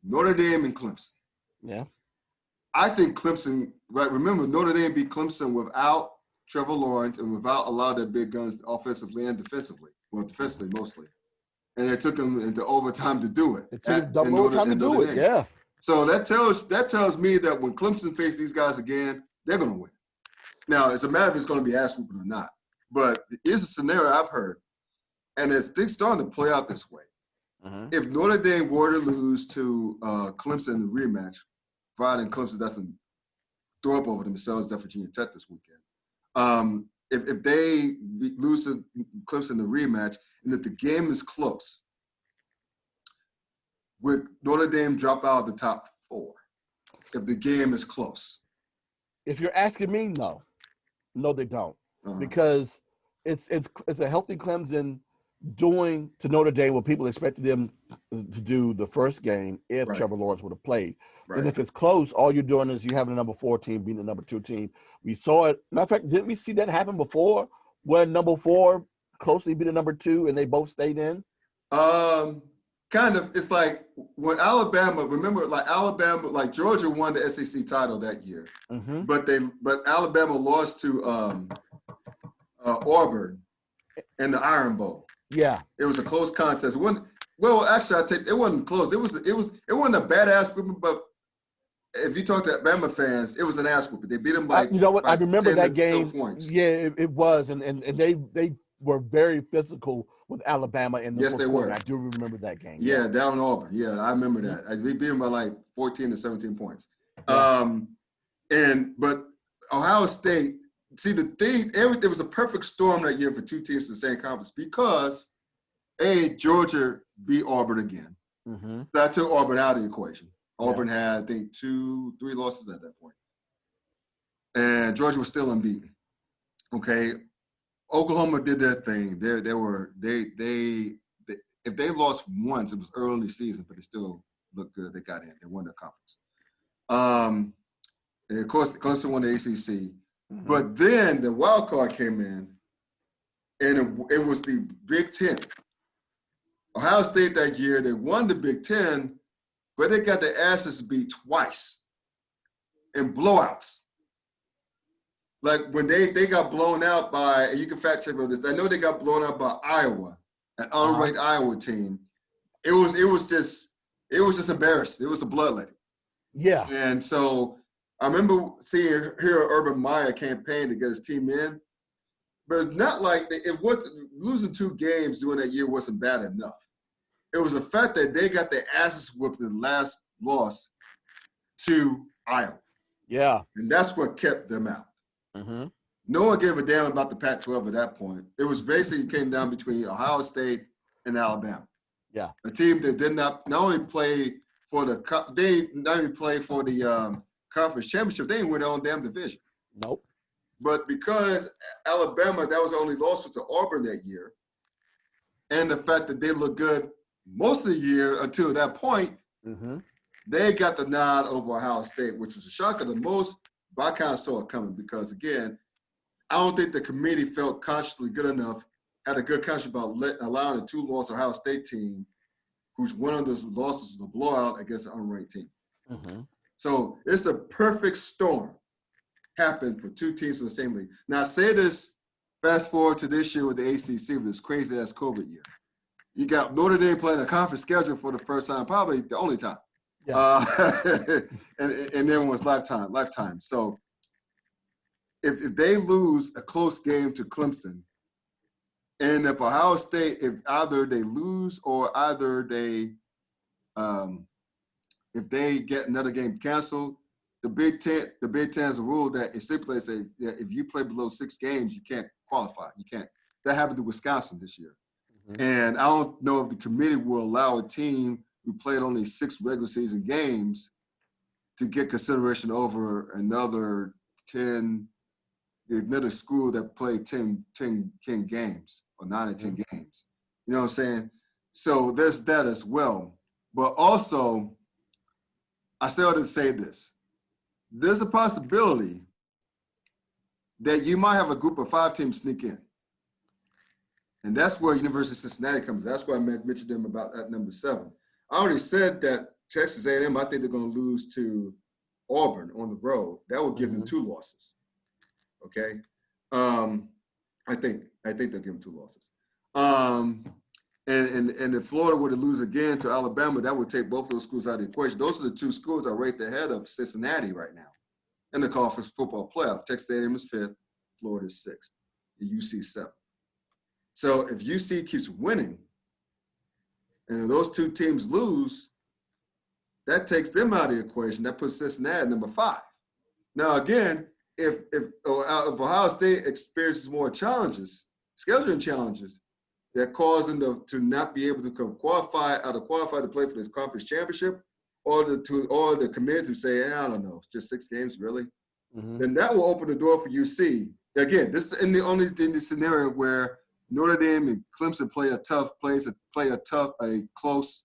Notre Dame and Clemson. Yeah. I think Clemson, right, remember Notre Dame beat Clemson without Trevor Lawrence and without a lot of their big guns offensively and defensively. Well, defensively mostly. and it took them into overtime to do it. It took them double overtime to do it. Yeah. So that tells me that when Clemson face these guys again, they're going to win. Now, it's a matter of if it's going to be ass whooping or not. But here's a scenario I've heard, and it's starting to play out this way. If Notre Dame were to lose to Clemson in the rematch, providing Clemson doesn't throw up over themselves at Virginia Tech this weekend, if they lose to Clemson in the rematch, and if the game is close, would Notre Dame drop out of the top 4 if the game is close? If you're asking me, no. No, they don't. Because it's a healthy Clemson doing to Notre Dame what people expected them to do the first game if Trevor Lawrence would have played. Right. And if it's close, all you're doing is you have the number 4 team beating the number 2 team. We saw it. Matter of fact, didn't we see that happen before when number 4 closely beat the number 2 and they both stayed in? Kind of. It's like when Alabama, remember, like Georgia won the SEC title that year, but Alabama lost to Auburn in the Iron Bowl. Yeah, it was a close contest. It wasn't close. It wasn't a bad ass whooping, but if you talk to Bama fans, it was an ass whooping. They beat them by you know what? I remember that game. Points. Yeah, it was, and they were very physical with Alabama in the yes, they were. I do remember that game. Yeah, down in Auburn. Yeah, I remember that. We beat them by like 14 to 17 points. Yeah. But Ohio State. See, the thing, it was a perfect storm that year for 2 teams in the same conference because, Georgia beat Auburn again. That took Auburn out of the equation. Auburn had, I think, 2-3 losses at that point. And Georgia was still unbeaten. Okay. Oklahoma did their thing. If they lost once, it was early in the season, but they still looked good. They got in. They won their conference. And of course, Clemson won the ACC. But then the wild card came in, and it was the Big Ten. Ohio State that year, they won the Big Ten, but they got their asses beat twice in blowouts. Like when they got blown out by, and you can fact check on this, I know they got blown out by Iowa, an unranked Iowa team. It was just embarrassing. It was a bloodletting. Yeah. And so I remember seeing Urban Meyer campaign to get his team in, but it's not like losing 2 games during that year wasn't bad enough. It was the fact that they got their asses whooped in the last loss to Iowa. Yeah. And that's what kept them out. No one gave a damn about the Pac-12 at that point. It was basically came down between Ohio State and Alabama. Yeah. A team that did not only play for the conference championship, they didn't win their own damn division. Nope. But because Alabama, that was the only loss to Auburn that year, and the fact that they looked good most of the year until that point, they got the nod over Ohio State, which was a shock of the most, but I kind of saw it coming because, again, I don't think the committee felt consciously good enough, had a good conscience about allowing a 2-loss Ohio State team, whose one of those losses was a blowout against an unranked team. So it's a perfect storm happened for 2 teams from the same league. Now, say this, fast forward to this year with the ACC with this crazy-ass COVID year. You got Notre Dame playing a conference schedule for the first time, probably the only time. Yeah. And then was lifetime. So if they lose a close game to Clemson, and if Ohio State, if either they lose or if they get another game canceled, the Big Ten has a rule that it stipulates that if you play below 6 games, you can't qualify. You can't. That happened to Wisconsin this year. And I don't know if the committee will allow a team who played only 6 regular season games to get consideration over another school that played 10 games or 9 or 10 games. You know what I'm saying? So there's that as well. But also, I say all to say this. There's a possibility that you might have a group of 5 teams sneak in. And that's where University of Cincinnati comes. That's why I mentioned them about at number 7. I already said that Texas A&M, I think they're going to lose to Auburn on the road. That will give them 2 losses. Okay? I think they'll give them 2 losses. and if Florida were to lose again to Alabama, that would take both those schools out of the equation. Those are the two schools that are right ahead of Cincinnati right now in the conference football playoff. Texas A&M is 5th, Florida is 6th, and UC 7th. So if UC keeps winning, and those two teams lose, that takes them out of the equation. That puts Cincinnati at number 5. Now again, if Ohio State experiences more challenges, scheduling challenges, that cause them to not be able to qualify to play for this conference championship, or the committee to say, I don't know, just 6 games, really? Mm-hmm. Then that will open the door for UC. Again, this is in the scenario where Notre Dame and Clemson play a close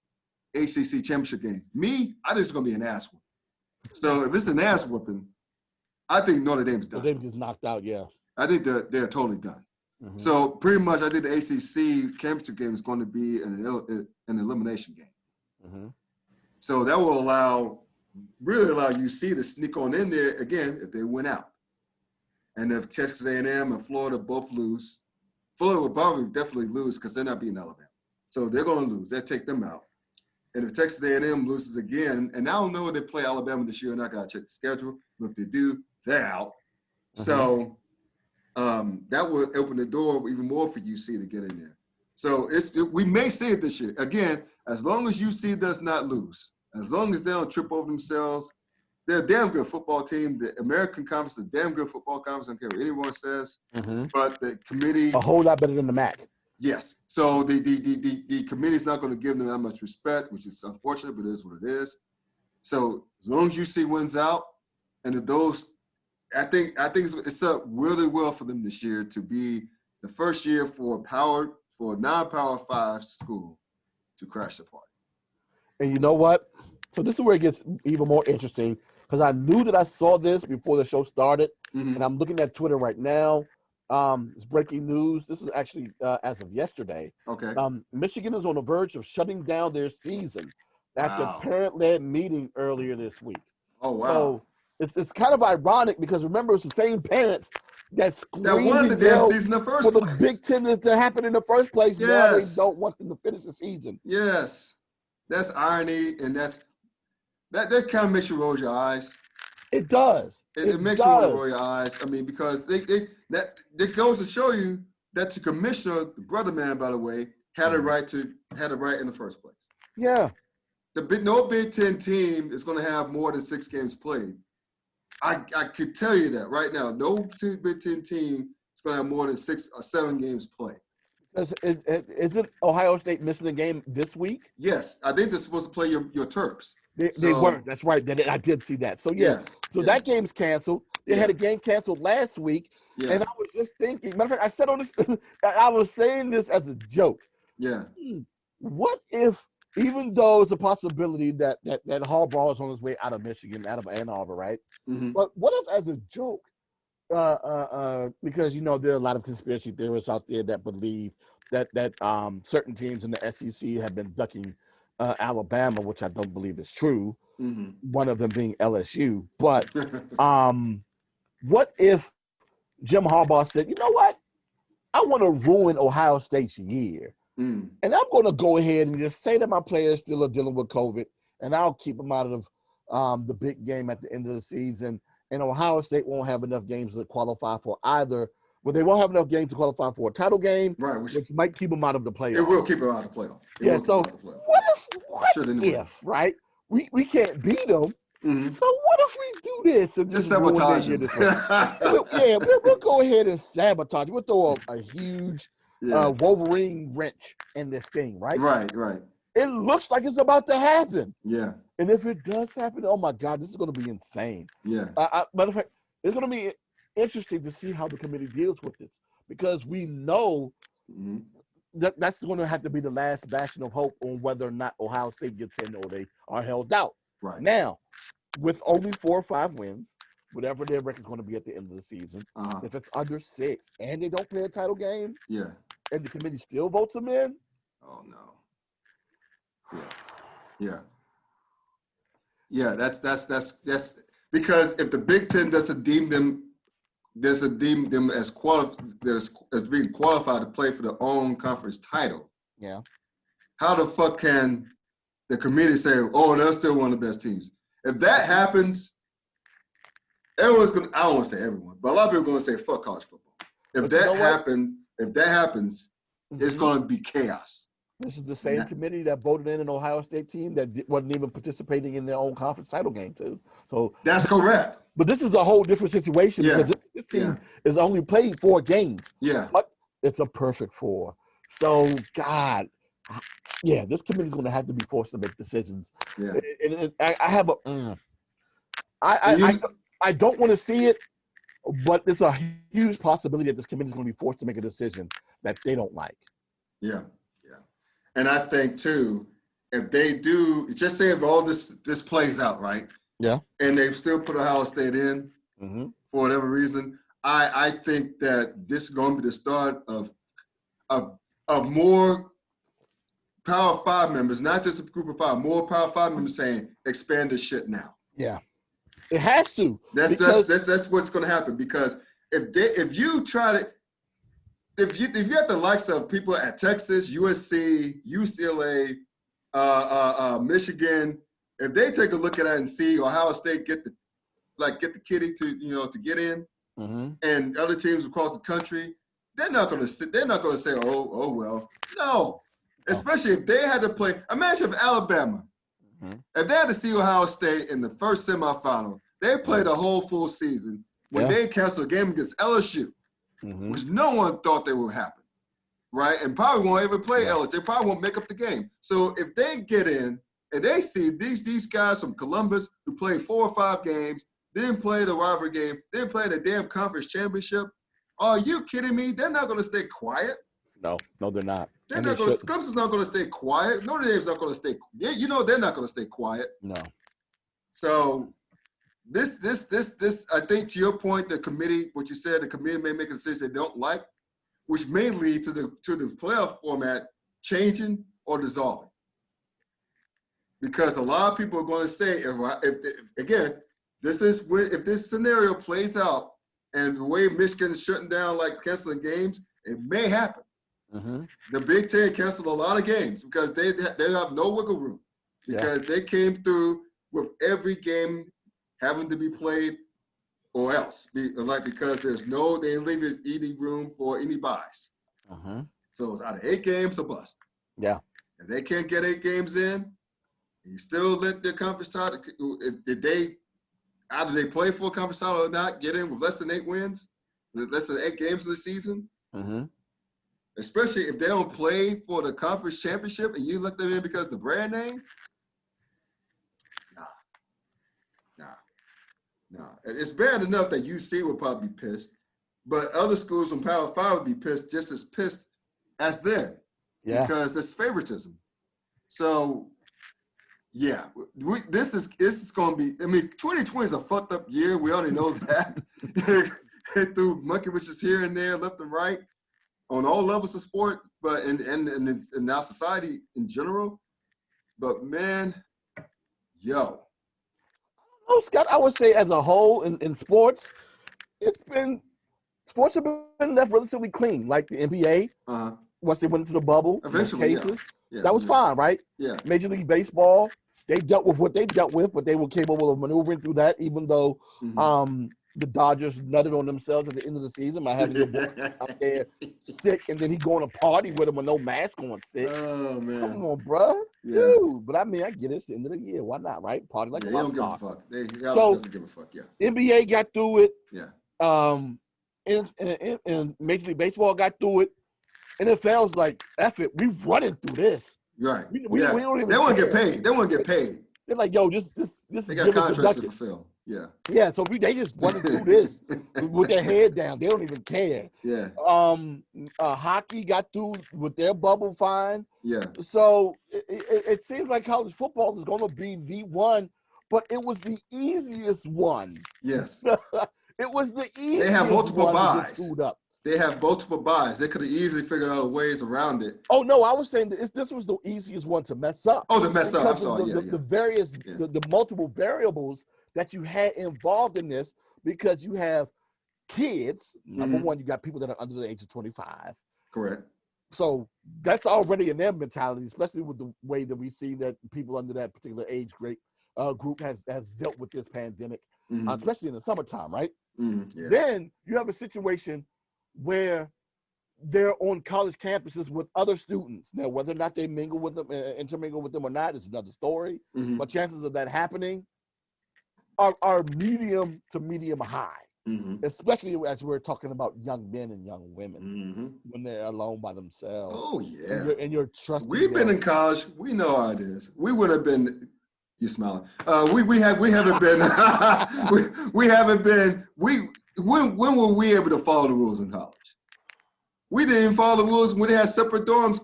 ACC championship game. I think it's going to be an ass whooping. So if it's an ass whooping, I think Notre Dame's done. Notre Dame just knocked out, yeah. I think they're totally done. Mm-hmm. So pretty much, I think the ACC championship game is going to be an elimination game. Mm-hmm. So that will really allow UC to sneak on in there again if they win out. And if Texas A&M and Florida both lose, Florida will probably definitely lose because they're not beating Alabama. So they're going to lose. They'll take them out. And if Texas A&M loses again, and I don't know if they play Alabama this year, and I got to check the schedule. But if they do, they're out. Mm-hmm. So that will open the door even more for UC to get in there. So we may see it this year. Again, as long as UC does not lose, as long as they don't trip over themselves, they're a damn good football team. The American Conference is a damn good football conference. I don't care what anyone says. Mm-hmm. But the committee – a whole lot better than the MAC. Yes. So the committee's not going to give them that much respect, which is unfortunate, but it is what it is. So as long as UC wins out, and I think it's up really well for them this year to be the first year for a non-Power 5 school to crash the party. And you know what? So this is where it gets even more interesting, because I knew that I saw this before the show started, mm-hmm. and I'm looking at Twitter right now. It's breaking news. This is actually as of yesterday. Okay. Michigan is on the verge of shutting down their season after a parent-led meeting earlier this week. Oh, wow. So it's kind of ironic because, remember, it's the same parents that won the damn season in the first place. For the Big Ten to happen in the first place. Yes. Now they don't want them to finish the season. Yes. That's irony, and that kind of makes you roll your eyes. It does. It makes you want to roll your eyes. I mean, because that goes to show you that the commissioner, the brother man, by the way, had a right in the first place. Yeah. No Big Ten team is going to have more than 6 games played. I could tell you that right now. No Big Ten team is going to have more than 6 or 7 games played. Isn't Ohio State missing a game this week? Yes, I think they're supposed to play your Terps. They weren't. That's right. I did see that. So yeah. That game's canceled. They had a game canceled last week, and I was just thinking. Matter of fact, I said on this. I was saying this as a joke. Yeah. What if, even though it's a possibility that Harbaugh is on his way out of Michigan, out of Ann Arbor, right? Mm-hmm. But what if, as a joke, because there are a lot of conspiracy theorists out there that believe that certain teams in the SEC have been ducking Alabama, which I don't believe is true. Mm-hmm. One of them being LSU. But what if Jim Harbaugh said, you know what? I want to ruin Ohio State's year. Mm. And I'm going to go ahead and just say that my players still are dealing with COVID, and I'll keep them out of the big game at the end of the season. And Ohio State won't have enough games to qualify for either. Well, they won't have enough games to qualify for a title game, right? Which might keep them out of the playoffs. It will keep them out of the playoff. So what if, right? We can't beat them. Mm-hmm. So what if we do this and just sabotage them? We'll go ahead and sabotage. We'll throw a huge Wolverine wrench in this thing, right? Right. It looks like it's about to happen. Yeah. And if it does happen, oh my God, this is going to be insane. Yeah. Matter of fact, it's going to be interesting to see how the committee deals with this, because we know that's going to have to be the last bastion of hope on whether or not Ohio State gets in or they are held out. Right. Now, with only 4 or 5 wins, whatever their record's going to be at the end of the season, if it's under 6 and they don't play a title game, and the committee still votes them in, oh no. Yeah, that's because if the Big Ten doesn't deem them as being qualified to play for their own conference title, how the fuck can the committee say, oh, they're still one of the best teams? If that happens, everyone's going to, I don't want to say everyone, but a lot of people are going to say, fuck college football. If that happens, it's going to be chaos. This is the same committee that voted in an Ohio State team that wasn't even participating in their own conference title game, too. So that's correct. But this is a whole different situation because this team is only played 4 games. Yeah. But it's a perfect 4. So, God, this committee is going to have to be forced to make decisions. Yeah. And I have a I don't want to see it, but it's a huge possibility that this committee is going to be forced to make a decision that they don't like. Yeah. And I think too, if they do, just say if all this plays out, right? Yeah. And they've still put Ohio State in for whatever reason, I think that this is going to be the start of more Power 5 members, not just a group of 5, more Power 5 members saying, expand this shit now. Yeah. It has to. That's what's going to happen, because if you have the likes of people at Texas, USC, UCLA, Michigan, if they take a look at that and see Ohio State get the kitty to get in, and other teams across the country, they're not going to say, oh well, no. Especially if they had to play. Imagine if Alabama, if they had to see Ohio State in the first semifinal, they played a whole full season when they canceled a game against LSU. Which no one thought they would happen, right? And probably won't ever play LSU. They probably won't make up the game. So if they get in and they see these guys from Columbus who played 4 or 5 games, didn't play the rivalry game, didn't play the damn conference championship, are you kidding me? They're not going to stay quiet. No, they're not. Clemson's not going to stay quiet. Notre Dame's not going to stay. They're not going to stay quiet. No. So. This, I think to your point, the committee, what you said, the committee may make a decision they don't like, which may lead to the playoff format changing or dissolving. Because a lot of people are going to say, if this scenario plays out and the way Michigan's shutting down, like canceling games, it may happen. The Big Ten canceled a lot of games because they have no wiggle room, because they came through with every game having to be played or else, because they leave eating room for any buys. So it's either 8 games or bust. Yeah. If they can't get 8 games in, you still let their conference title, either they play for a conference title or not, get in with less than 8 wins, less than 8 games of the season. Especially if they don't play for the conference championship and you let them in because of the brand name. No, it's bad enough that UC would probably be pissed, but other schools from Power 5 would be pissed, just as pissed as them, because it's favoritism. So, this is going to be. I mean, 2020 is a fucked up year. We already know that. They threw monkey wrenches here and there, left and right, on all levels of sport, but in our society in general. But man, Scott, I would say as a whole in sports, sports have been left relatively clean. Like the NBA, once they went into the bubble, eventually, that was fine, right? Yeah. Major League Baseball, they dealt with what they dealt with, but they were capable of maneuvering through that, even though the Dodgers nutted on themselves at the end of the season by having your boy out there sick, and then he going to party with him with no mask on sick. Oh, man. Come on, bro. Yeah. Dude. But I mean, I get it. It's the end of the year. Why not, right? Party like a they don't give a fuck. They doesn't give a fuck, NBA got through it. Yeah. And Major League Baseball got through it. NFL's like, F it, we running through this. Right. We don't even They want to get paid. They want to get paid. They're like, yo, just they got contracts to fulfill. Yeah. Yeah, so they just running through this with their head down. They don't even care. Yeah. Hockey got through with their bubble fine. Yeah. So it seems like college football is going to be the one, but it was the easiest one. Yes. It was the easiest. They have multiple one buys. to get screwed up. They have multiple buys. They could have easily figured out ways around it. Oh no, I was saying this was the easiest one to mess up. Oh, to mess up. I'm sorry. The various, the multiple variables that you had involved in this, because you have kids. Number one, you got people that are under the age of 25. Correct. So that's already in their mentality, especially with the way that we see that people under that particular age group has dealt with this pandemic, especially in the summertime, right? Yeah. Then you have a situation where they're on college campuses with other students. Now, whether or not they mingle with them, intermingle with them or not, is another story. But chances of that happening are medium to medium high, especially as we're talking about young men and young women when they're alone by themselves. Oh, yeah. And you're trusting We've been in college. We know how it is. We would have been. You smiling? We haven't been. we haven't been. When were we able to follow the rules in college? We didn't even follow the rules when they had separate dorms,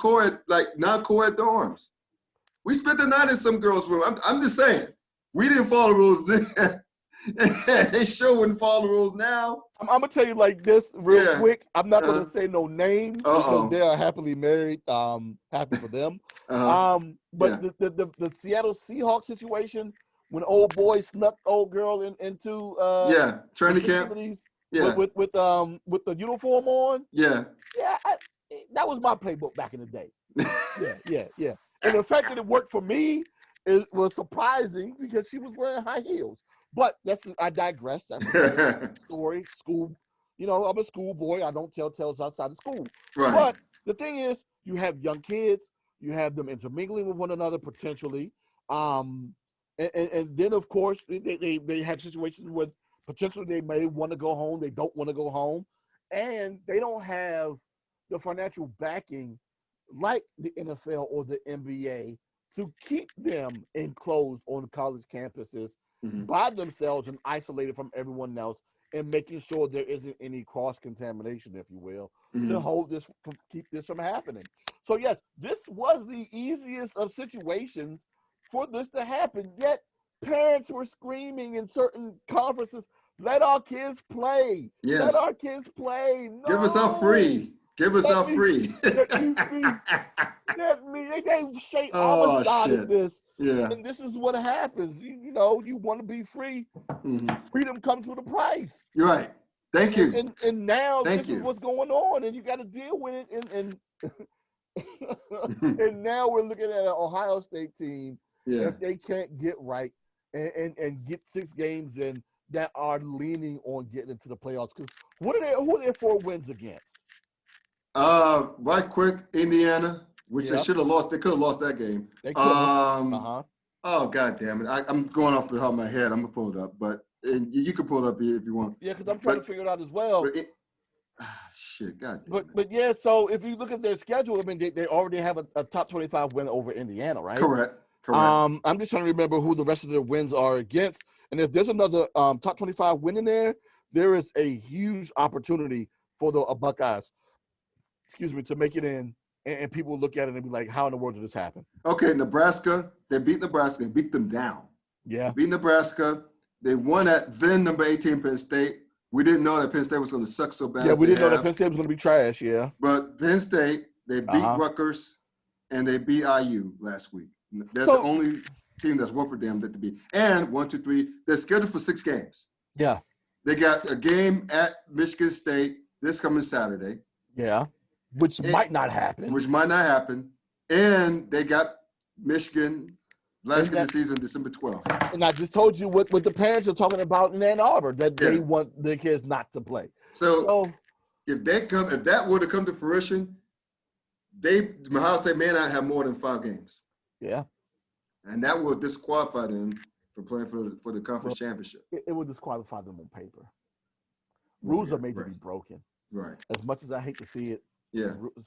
not co-ed dorms. We spent the night in some girls' room. I'm just saying, we didn't follow the rules then. They sure wouldn't follow the rules now. I'm gonna tell you like this real quick. I'm not gonna say no names because they are happily married. Happy for them. But the Seattle Seahawks situation when old boy snuck old girl into training camp. With the uniform on. That was my playbook back in the day. Yeah. And the fact that it worked for me was surprising because she was wearing high heels. But I digress. That's a story. School, I'm a schoolboy. I don't tell tales outside of school. Right. But the thing is, you have young kids. You have them intermingling with one another potentially. And then, of course, they have situations where potentially they may want to go home. They don't want to go home. And they don't have the financial backing like the NFL or the NBA to keep them enclosed on college campuses by themselves and isolated from everyone else and making sure there isn't any cross-contamination, if you will, to keep this from happening. So, yes, this was the easiest of situations for this to happen. Yet, parents were screaming in certain conferences, let our kids play. Yes. Let our kids play. No. Give us our free. Give us our free. They came straight off started this. Yeah. And this is what happens. You want to be free. Freedom comes with a price. You're right. Thank you. And now this is what's going on, and you got to deal with it. And now we're looking at an Ohio State team if they can't get right and get 6 games in that are leaning on getting into the playoffs. Because who are their 4 wins against? Right quick, Indiana, which they should have lost. They could have lost that game. They could have. Oh, God damn it. I'm going off the top of my head. I'm going to pull it up. But you can pull it up if you want. Yeah, because I'm trying to figure it out as well. Shit, God damn it. But yeah, so if you look at their schedule, I mean, they already have a top 25 win over Indiana, right? Correct. I'm just trying to remember who the rest of their wins are against. And if there's another top 25 win in there is a huge opportunity for the Buckeyes, to make it in. And people will look at it and be like, how in the world did this happen? Okay, Nebraska. They beat Nebraska. They beat them down. Yeah. They beat Nebraska. They won at then number 18 Penn State. We didn't know that Penn State was going to suck so bad. Yeah, we didn't know that Penn State was going to be trash, yeah. But Penn State, they beat Rutgers, and they beat IU last week. They're the only team that's worked for them that to beat. And 1, 2, 3, they're scheduled for 6 games. Yeah. They got a game at Michigan State this coming Saturday. Yeah. Which might not happen. And they got Michigan last game of the season, December 12th. And I just told you what the parents are talking about in Ann Arbor, that they want their kids not to play. So if that were to come to fruition, Ohio State may not have more than 5 games. Yeah. And that will disqualify them from playing for the conference championship. It will disqualify them on paper. Rules are made to be broken. Right. As much as I hate to see it,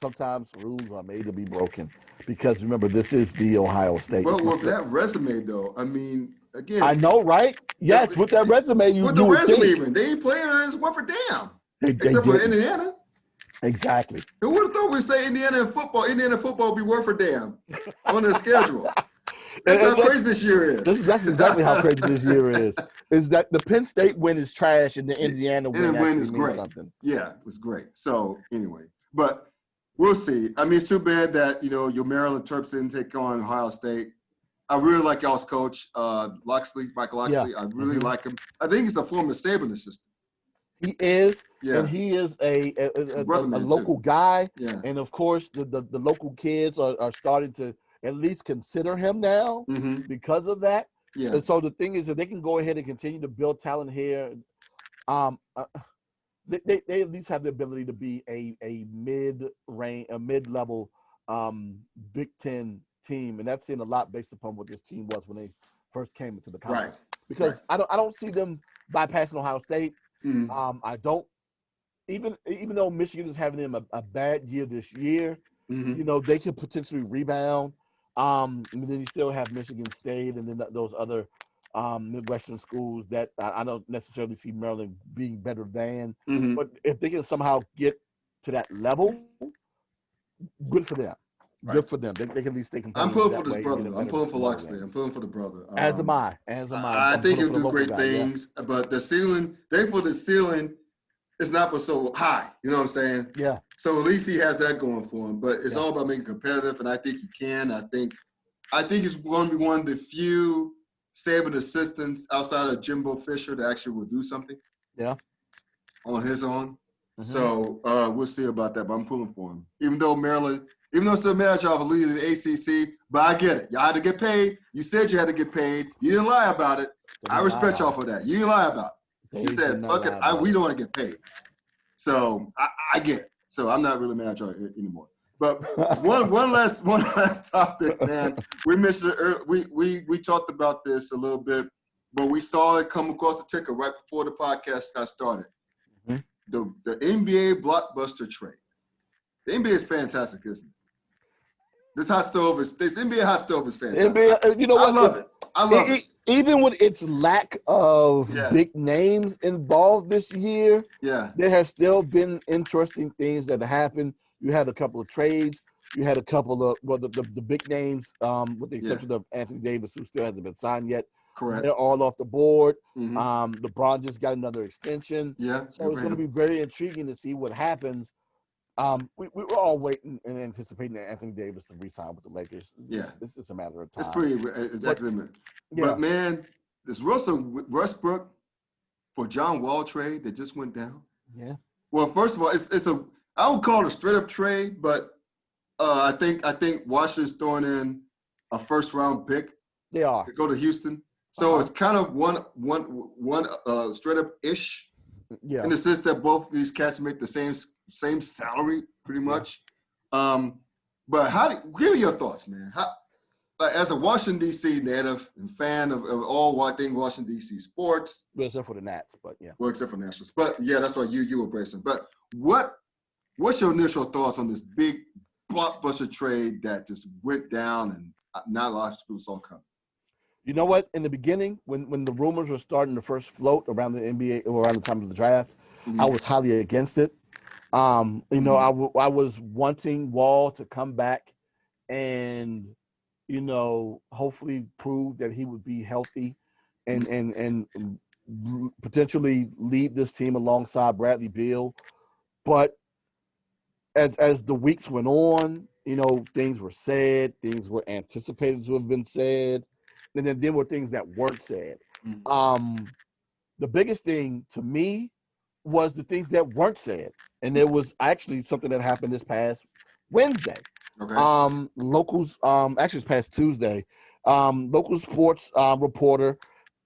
sometimes rules are made to be broken because remember, this is the Ohio State. Well, with that resume, though, I mean, again. I know, right? Yes, with that resume, even they ain't playing as one for damn. Except for Indiana. Exactly. Who would have thought we'd say Indiana football would be worth a damn on their schedule? That's how crazy this year is. That's exactly how crazy this year is. Is that the Penn State win is trash and the Indiana win is great. Something. Yeah, it was great. So anyway, but we'll see. I mean, it's too bad that your Maryland Terps didn't take on Ohio State. I really like y'all's coach, Michael Locksley. I really like him. I think he's a former Saban assistant. He is, Yeah. and he is a Brother-man, local too. guy. Yeah. And of course, the local kids are starting to at least consider him now because of that. Yeah. And so the thing is that they can go ahead and continue to build talent here. They at least have the ability to be a mid-level Big Ten team, and that's seen a lot based upon what this team was when they first came into the conference. Right. Because I don't see them bypassing Ohio State. I don't even though Michigan is having them a bad year this year, you know, they could potentially rebound. And then you still have Michigan State and then those other Midwestern schools that I don't necessarily see Maryland being better than. But if they can somehow get to that level, good for them. Right. Good for them. They can at least stay competitive. I'm pulling for this brother. I'm pulling for Loxley. I'm pulling for the brother. As am I. I think he'll do great things, but the ceiling, thankfully the ceiling is not but so high. You know what I'm saying? Yeah. So at least he has that going for him. But it's all about making competitive, and I think he can. I think he's going to be one of the few Saban assistants outside of Jimbo Fisher that actually will do something. Yeah. On his own. So we'll see about that. But I'm pulling for him. Even though it's still mad at y'all for leading the ACC, but I get it. Y'all had to get paid. You said you had to get paid. You didn't lie about it. I respect y'all for that. You didn't lie about it. You said, fuck it, we don't want to get paid. So I get it. So I'm not really mad at y'all anymore. But one last topic, man. We missed it early. We talked about this a little bit, but we saw it come across the ticker right before the podcast got started. The NBA blockbuster trade. The NBA is fantastic, isn't it? This NBA hot stove is fantastic. NBA, you know what? I love it. I love it. Even with its lack of big names involved this year, there has still been interesting things that have happened. You had a couple of trades. You had a couple of the big names, with the exception of Anthony Davis, who still hasn't been signed yet. Correct. They're all off the board. LeBron just got another extension. Yeah. So it's going to be very intriguing to see what happens. We were all waiting and anticipating that Anthony Davis to re-sign with the Lakers. It's just a matter of time. It's pretty academic. But man, this Russell Westbrook for John Wall trade that just went down. Yeah. Well, first of all, I would call it a straight up trade, but I think Washington's throwing in a first round pick. They are to go to Houston. So it's kind of one straight up ish. Yeah. In the sense that both these cats make the same salary, pretty much. But give me your thoughts, man. As a Washington D.C. native and fan of all Washington D.C. sports, well, except for the Nats, but yeah. Well, except for Nationals, but yeah, that's why you were bracing. But what's your initial thoughts on this big blockbuster trade that just went down and not a lot of people saw coming? You know what? In the beginning, when the rumors were starting to first float around the NBA or around the time of the draft, I was highly against it. I was wanting Wall to come back and, hopefully prove that he would be healthy and potentially lead this team alongside Bradley Beal. But as the weeks went on, things were said, things were anticipated to have been said. And then there were things that weren't said. The biggest thing to me was the things that weren't said. And there was actually something that happened this past Wednesday. Okay. Locals, actually it's past Tuesday, local sports reporter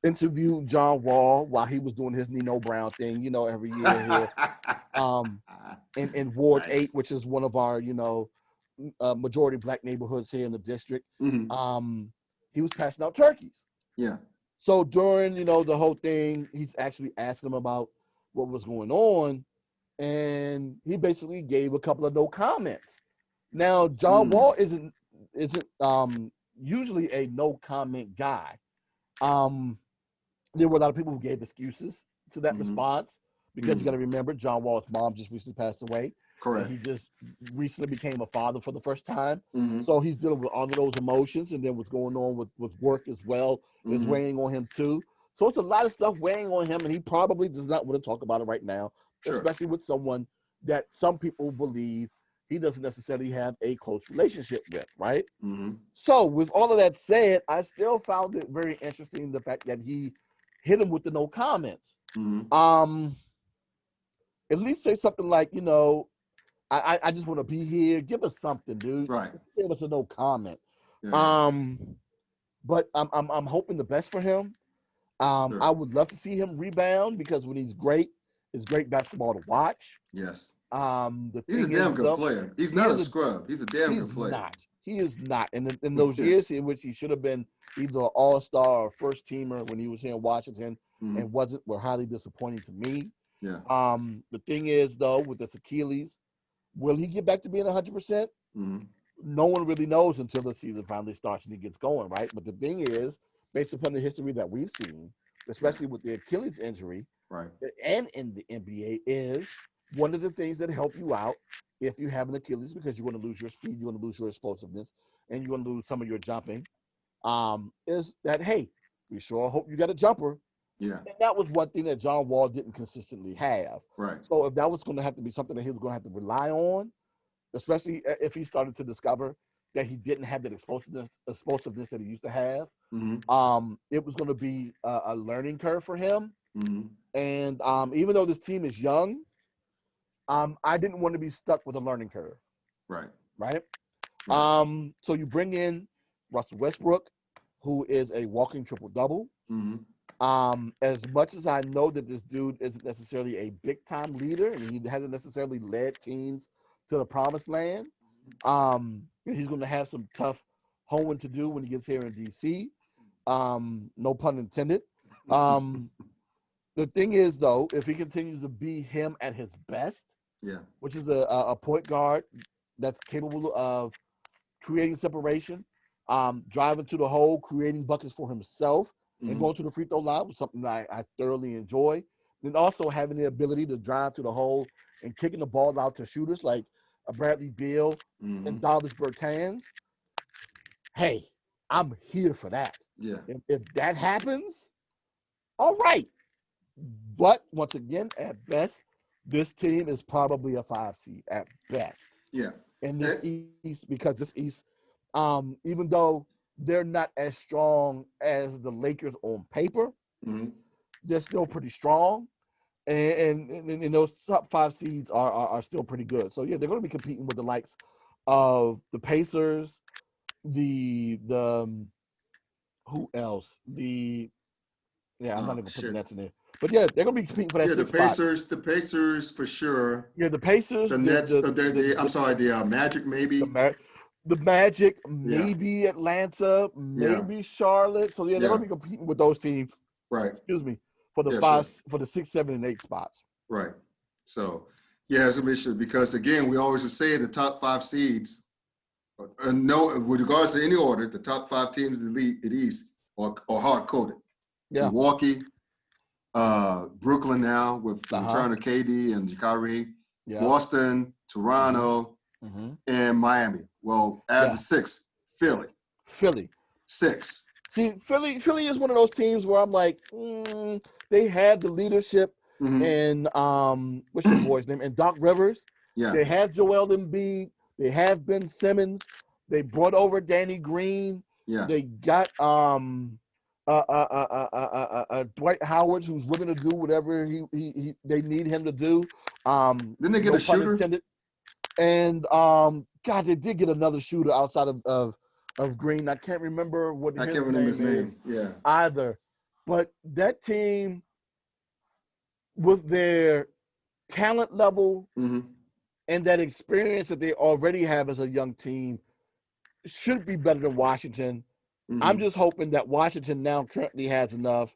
interviewed John Wall while he was doing his Nino Brown thing, every year here. In Ward 8, which is one of our, majority Black neighborhoods here in the district. He was passing out turkeys. Yeah. So during, the whole thing, he's actually asked them about what was going on, and he basically gave a couple of no comments. Now, John Wall isn't usually a no comment guy. There were a lot of people who gave excuses to that response because you got to remember, John Wall's mom just recently passed away. Correct. He just recently became a father for the first time. So he's dealing with all of those emotions, and then what's going on with work as well is weighing on him too. So it's a lot of stuff weighing on him, and he probably does not want to talk about it right now, especially with someone that some people believe he doesn't necessarily have a close relationship with, right? So with all of that said, I still found it very interesting, the fact that he hit him with the no comments. at least say something like, you know, I just want to be here. Give us something, dude. Right. Give us a no comment. Yeah. But I'm hoping the best for him. Sure. I would love to see him rebound because when he's great, it's great basketball to watch. Yes. The He's a thing damn is, good though, player. He's not a scrub. He's a damn good he's player. not. He is not. And in those years in which he should have been either an all-star or first teamer when he was here in Washington and wasn't, were highly disappointing to me. Yeah. The thing is, though, with this Achilles, will he get back to being 100%? No one really knows until the season finally starts and he gets going, right? But the thing is, based upon the history that we've seen, especially with the Achilles injury, right, and in the NBA, is one of the things that help you out if you have an Achilles, because you're going to lose your speed, you're going to lose your explosiveness, and you're going to lose some of your jumping, is that, hey, we sure hope you got a jumper. Yeah. And that was one thing that John Wall didn't consistently have. Right. So if that was going to have to be something that he was going to have to rely on, especially if he started to discover that he didn't have that explosiveness that he used to have, it was going to be a learning curve for him. And even though this team is young, I didn't want to be stuck with a learning curve. Right. Right. So you bring in Russell Westbrook, who is a walking triple-double. As much as I know that this dude isn't necessarily a big-time leader and he hasn't necessarily led teams to the promised land, he's going to have some tough hoeing to do when he gets here in D.C. No pun intended. The thing is, though, if he continues to be him at his best, which is a point guard that's capable of creating separation, driving to the hole, creating buckets for himself, and going to the free throw line was something that I thoroughly enjoy. And also having the ability to drive to the hole and kicking the ball out to shooters like Bradley Beal and Davis Bertans. Hey, I'm here for that. Yeah. If that happens, all right. But once again, at best, this team is probably a 5 seed at best. Yeah. In this East, because this East, even though they're not as strong as the Lakers on paper, they're still pretty strong. And those top 5 seeds are still pretty good. So yeah, they're going to be competing with the likes of the Pacers, the who else? I'm not even putting that in there. But yeah, they're going to be competing for that. The Pacers for sure. Yeah, the Pacers. The Nets. The Magic maybe. The Magic, maybe Atlanta, maybe Charlotte. So yeah, they're going to be competing with those teams. Right. Excuse me. For the for the 6, 7, and 8 spots. Right. So, yeah, it's an issue because again, we always just say the top 5 seeds. No, with regards to any order, the top 5 teams in the East are hard coded. Yeah. Milwaukee, Brooklyn now with the return of KD and Kyrie. Yeah. Boston, Toronto, and Miami. Well, add the 6th, Philly. 6. See, Philly is one of those teams where I'm like, they had the leadership and what's your boy's name? And Doc Rivers. Yeah. They have Joel Embiid. They have Ben Simmons. They brought over Danny Green. Yeah. They got Dwight Howard, who's willing to do whatever they need him to do. Didn't they get a shooter? Intended. And God, they did get another shooter outside of Green. I can't remember his name. Yeah. Either. But that team, with their talent level and that experience that they already have as a young team, should be better than Washington. I'm just hoping that Washington now currently has enough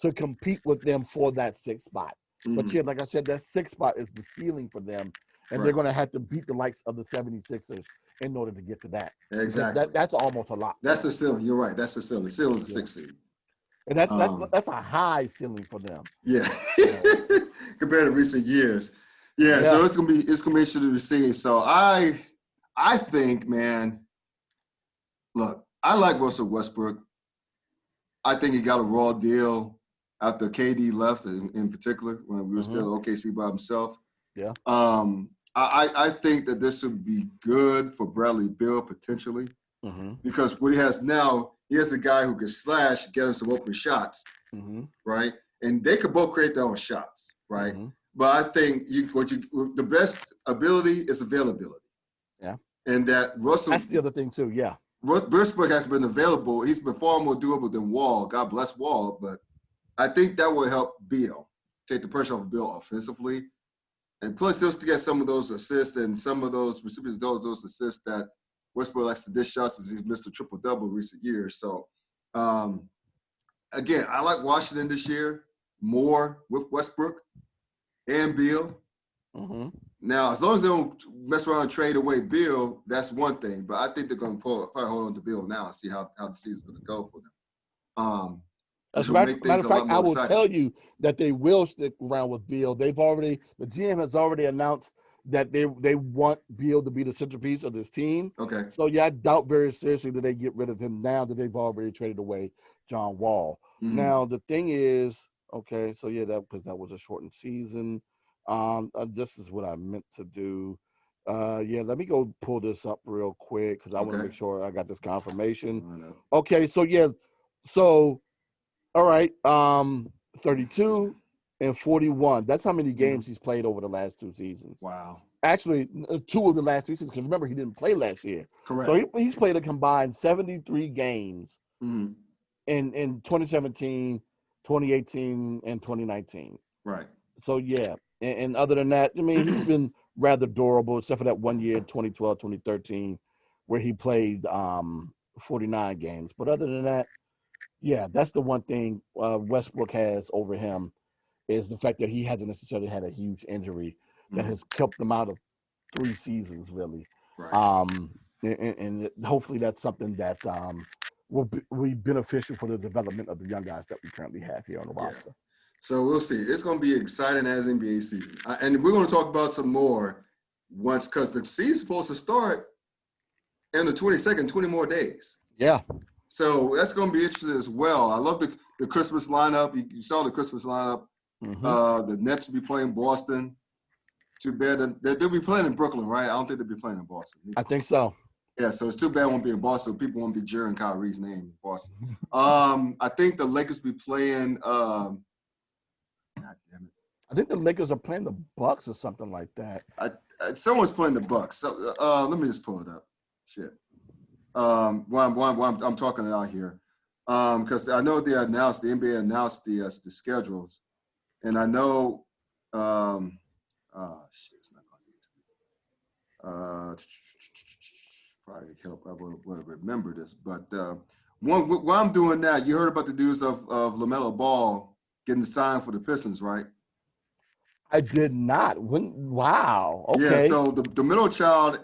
to compete with them for that 6th spot. But yeah, like I said, that 6th spot is the ceiling for them. And they're going to have to beat the likes of the 76ers in order to get to that. Exactly. That's almost a lot. That's the ceiling. You're right. That's the ceiling. The ceiling is the 6th seed. And that's a high ceiling for them. Yeah. Compared to recent years. Yeah. So it's gonna be interesting to see. So I think, man, look, I like Russell Westbrook. I think he got a raw deal after KD left, in particular, when we were still OKC by himself. Yeah. I think that this would be good for Bradley Beal potentially, because what he has now, he has a guy who can slash, get him some open shots, right? And they could both create their own shots, right? but I think the best ability is availability. Yeah. And that Russell. That's the other thing too. Yeah. Westbrook has been available. He's been far more doable than Wall. God bless Wall, but I think that will help Beal take the pressure off Beal offensively. And plus, he'll still get some of those assists and some of those recipients of those assists that Westbrook likes to dish shots as he's missed a triple-double in recent years. So, again, I like Washington this year more with Westbrook and Beal. Mm-hmm. Now, as long as they don't mess around and trade away Beal, that's one thing. But I think they're going to probably hold on to Beal now and see how the season's going to go for them. As a matter of fact, I will tell you that they will stick around with Beal. The GM has already announced that they want Beal to be the centerpiece of this team. Okay. So, yeah, I doubt very seriously that they get rid of him now that they've already traded away John Wall. Mm-hmm. Now, the thing is, okay, so, yeah, because that was a shortened season. This is what I meant to do. Let me go pull this up real quick because I want to make sure I got this confirmation. Okay, so, yeah, so – all right, 32 and 41. That's how many games he's played over the last 2 seasons. Wow. Actually, 2 of the last 2 seasons, because remember, he didn't play last year. Correct. So he's played a combined 73 games in 2017, 2018, and 2019. Right. So, yeah. And other than that, I mean, he's been rather durable, except for that 1 year, 2012, 2013, where he played 49 games. But other than that, yeah, that's the one thing Westbrook has over him is the fact that he hasn't necessarily had a huge injury that has kept him out of 3 seasons, really. Right. And hopefully that's something that will be beneficial for the development of the young guys that we currently have here on the roster. So we'll see. It's going to be exciting as NBA season. And we're going to talk about some more once because the season's supposed to start in the 22nd, 20 more days. Yeah. So that's going to be interesting as well. I love the Christmas lineup. You saw the Christmas lineup. Mm-hmm. The Nets will be playing Boston. Too bad. They'll be playing in Brooklyn, right? I don't think they'll be playing in Boston. I think so. Yeah, so it's too bad it won't be in Boston. People won't be jeering Kyrie's name in Boston. I think the Lakers will be playing God damn it. I think the Lakers are playing the Bucks or something like that. Someone's playing the Bucks. So let me just pull it up. Shit. While I'm talking it out here, because I know the NBA announced the schedules, and I know, it's not going to probably help. I would remember this, but while I'm doing that, you heard about the news of LaMelo Ball getting signed for the Pistons, right? I did not. Wow. Okay. Yeah. So the middle child.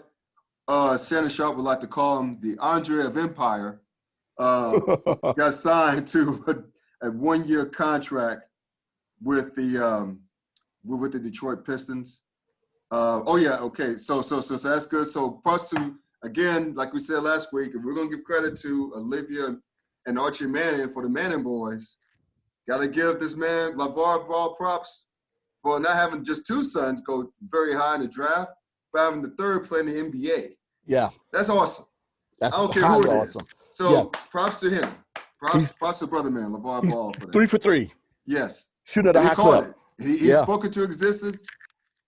Shannon Sharp would like to call him the Andre of Empire, got signed to a 1-year contract with the Detroit Pistons. Okay. So that's good. So props to, again, like we said last week, and we're gonna give credit to Olivia and Archie Manning for the Manning boys. Got to give this man LeVar Ball props for not having just 2 sons go very high in the draft, but having the 3rd play in the NBA. Yeah. That's awesome. That's I don't care who it awesome. is. So props to him. Props to brother man, LeVar Ball for that. 3 for 3. Yes. Shooting at a high clip. He spoke into existence,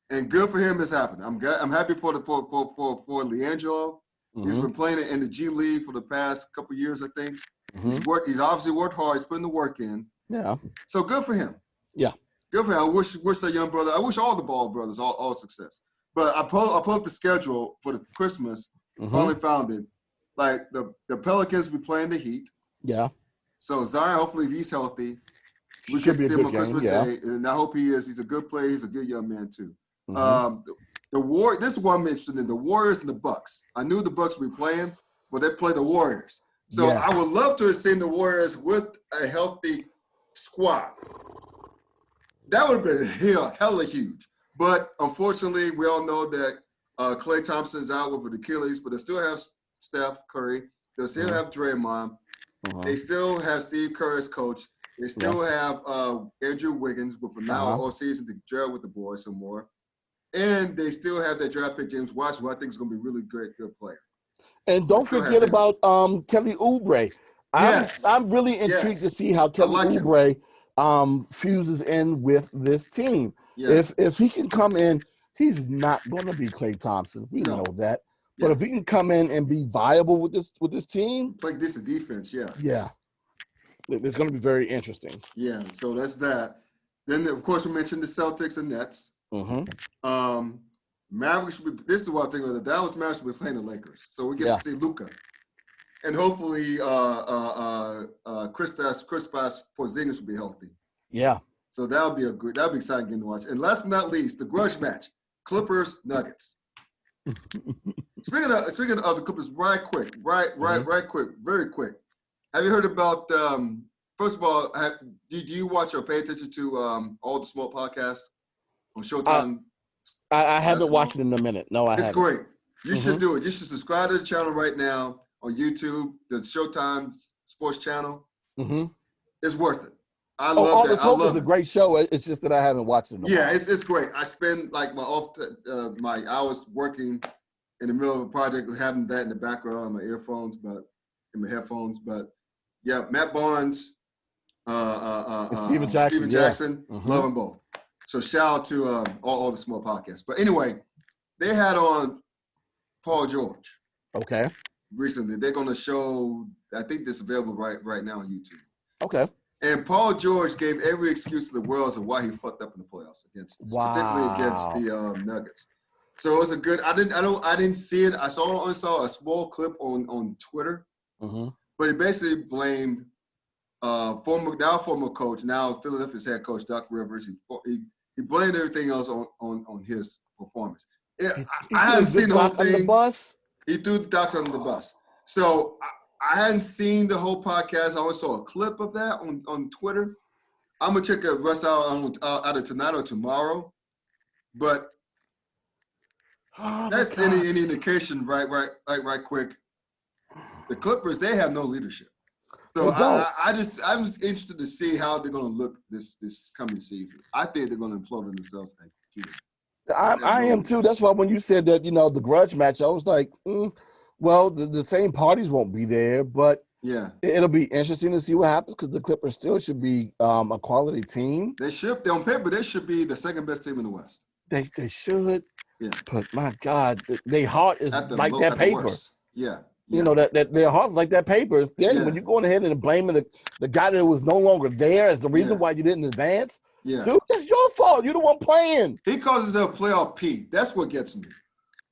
and good for him. It's happened. I'm happy for LiAngelo. Mm-hmm. He's been playing in the G League for the past couple years, I think. Mm-hmm. He's obviously worked hard. He's putting the work in. Yeah. So good for him. Yeah. Good for him. I wish that young brother. I wish all the Ball brothers all success. But I pulled up the schedule for the Christmas. Finally found it. Like the Pelicans be playing the Heat. Yeah. So Zion, hopefully, if he's healthy, we get to see him on Christmas Day. And I hope he is. He's a good player. He's a good young man too. This is what I'm interested in: the Warriors and the Bucks. I knew the Bucks would be playing, but they play the Warriors. So I would love to have seen the Warriors with a healthy squad. That would have been hella huge. But unfortunately, we all know that Klay Thompson's out with an Achilles, but they still have Steph Curry. They still have Draymond. They still have Steve Kerr as coach. They still have Andrew Wiggins with an all season to gel with the boys some more. And they still have that draft pick, James Watson, who I think is going to be a really good player. And don't forget about Kelly Oubre. I'm really intrigued to see how Kelly Oubre fuses in with this team. Yeah. If he can come in, he's not going to be Klay Thompson. We know that. But if he can come in and be viable with this team, play decent defense, yeah, it's going to be very interesting. Yeah, so that's that. Then of course we mentioned the Celtics and Nets. Mavericks should be. This is what I'm thinking. The Dallas Mavericks should be playing the Lakers, so we get to see Luka, and hopefully Kristaps Porzingis should be healthy. Yeah. So that'll be exciting game to watch. And last but not least, the grudge match: Clippers Nuggets. Speaking of the Clippers, very quick. Very quick. Have you heard about? First of all, do you watch or pay attention to all the Smoke podcasts on Showtime? I haven't watched it in a minute. No, I haven't. It's great. You should do it. You should subscribe to the channel right now on YouTube, the Showtime Sports channel. It's worth it. I love All that. This Hope is a great show. It's just that I haven't watched it in a while. It's great. I spend like my hours working in the middle of a project, having that in the background on my earphones, but in my headphones. But yeah, Matt Barnes, Steven Jackson, love them both. So shout out to all the Small podcasts. But anyway, they had on Paul George. Okay. Recently, they're going to show. I think this is available right now on YouTube. Okay. And Paul George gave every excuse in the world as to why he fucked up in the playoffs particularly against the Nuggets. So it was a good. I didn't see it. I saw a small clip on Twitter, but he basically blamed former coach, now Philadelphia's head coach Doc Rivers. He blamed everything else on his performance. I hadn't seen the whole thing. He threw Doc under the bus. So I hadn't seen the whole podcast. I only saw a clip of that on Twitter. I'm gonna check the rest out either tonight or tomorrow. But that's any indication, right quick. The Clippers, they have no leadership. So I'm just interested to see how they're going to look this coming season. I think they're going to implode on themselves again. I am too. That's why when you said that, the grudge match, I was like, well, the same parties won't be there, but it'll be interesting to see what happens because the Clippers still should be a quality team. They should. On paper, they should be the second best team in the West. They should. Yeah. But my God, their heart is like that paper. Yeah. That their heart like that paper. Then when you're going ahead and blaming the guy that was no longer there as the reason why you didn't advance, dude, that's your fault. You're the one playing. He calls himself playoff P. That's what gets me.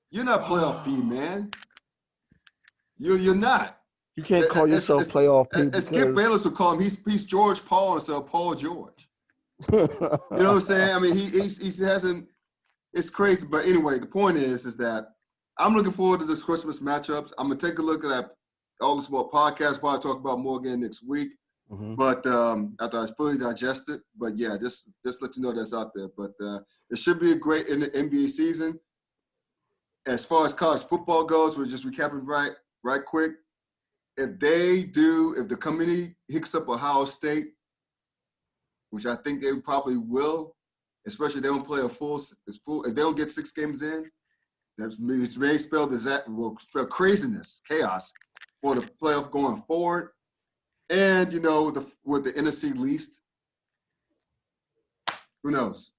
You're not playoff P, man. You're not. You can't call yourself playoff P. As Skip Bayless would call him, he's George Paul instead of Paul George. You know what I'm saying? I mean, he hasn't. It's crazy, but anyway, the point is that I'm looking forward to this Christmas matchups. I'm gonna take a look at all the small podcasts. Probably talk about more again next week. But after I fully digest it. But yeah, just let you know that's out there. But it should be a great NBA season. As far as college football goes, we're just recapping right quick. If the committee hooks up Ohio State, which I think they probably will, especially if they don't play if they don't get 6 games in. That may spell craziness, chaos for the playoff going forward. And, with the NFC East, who knows?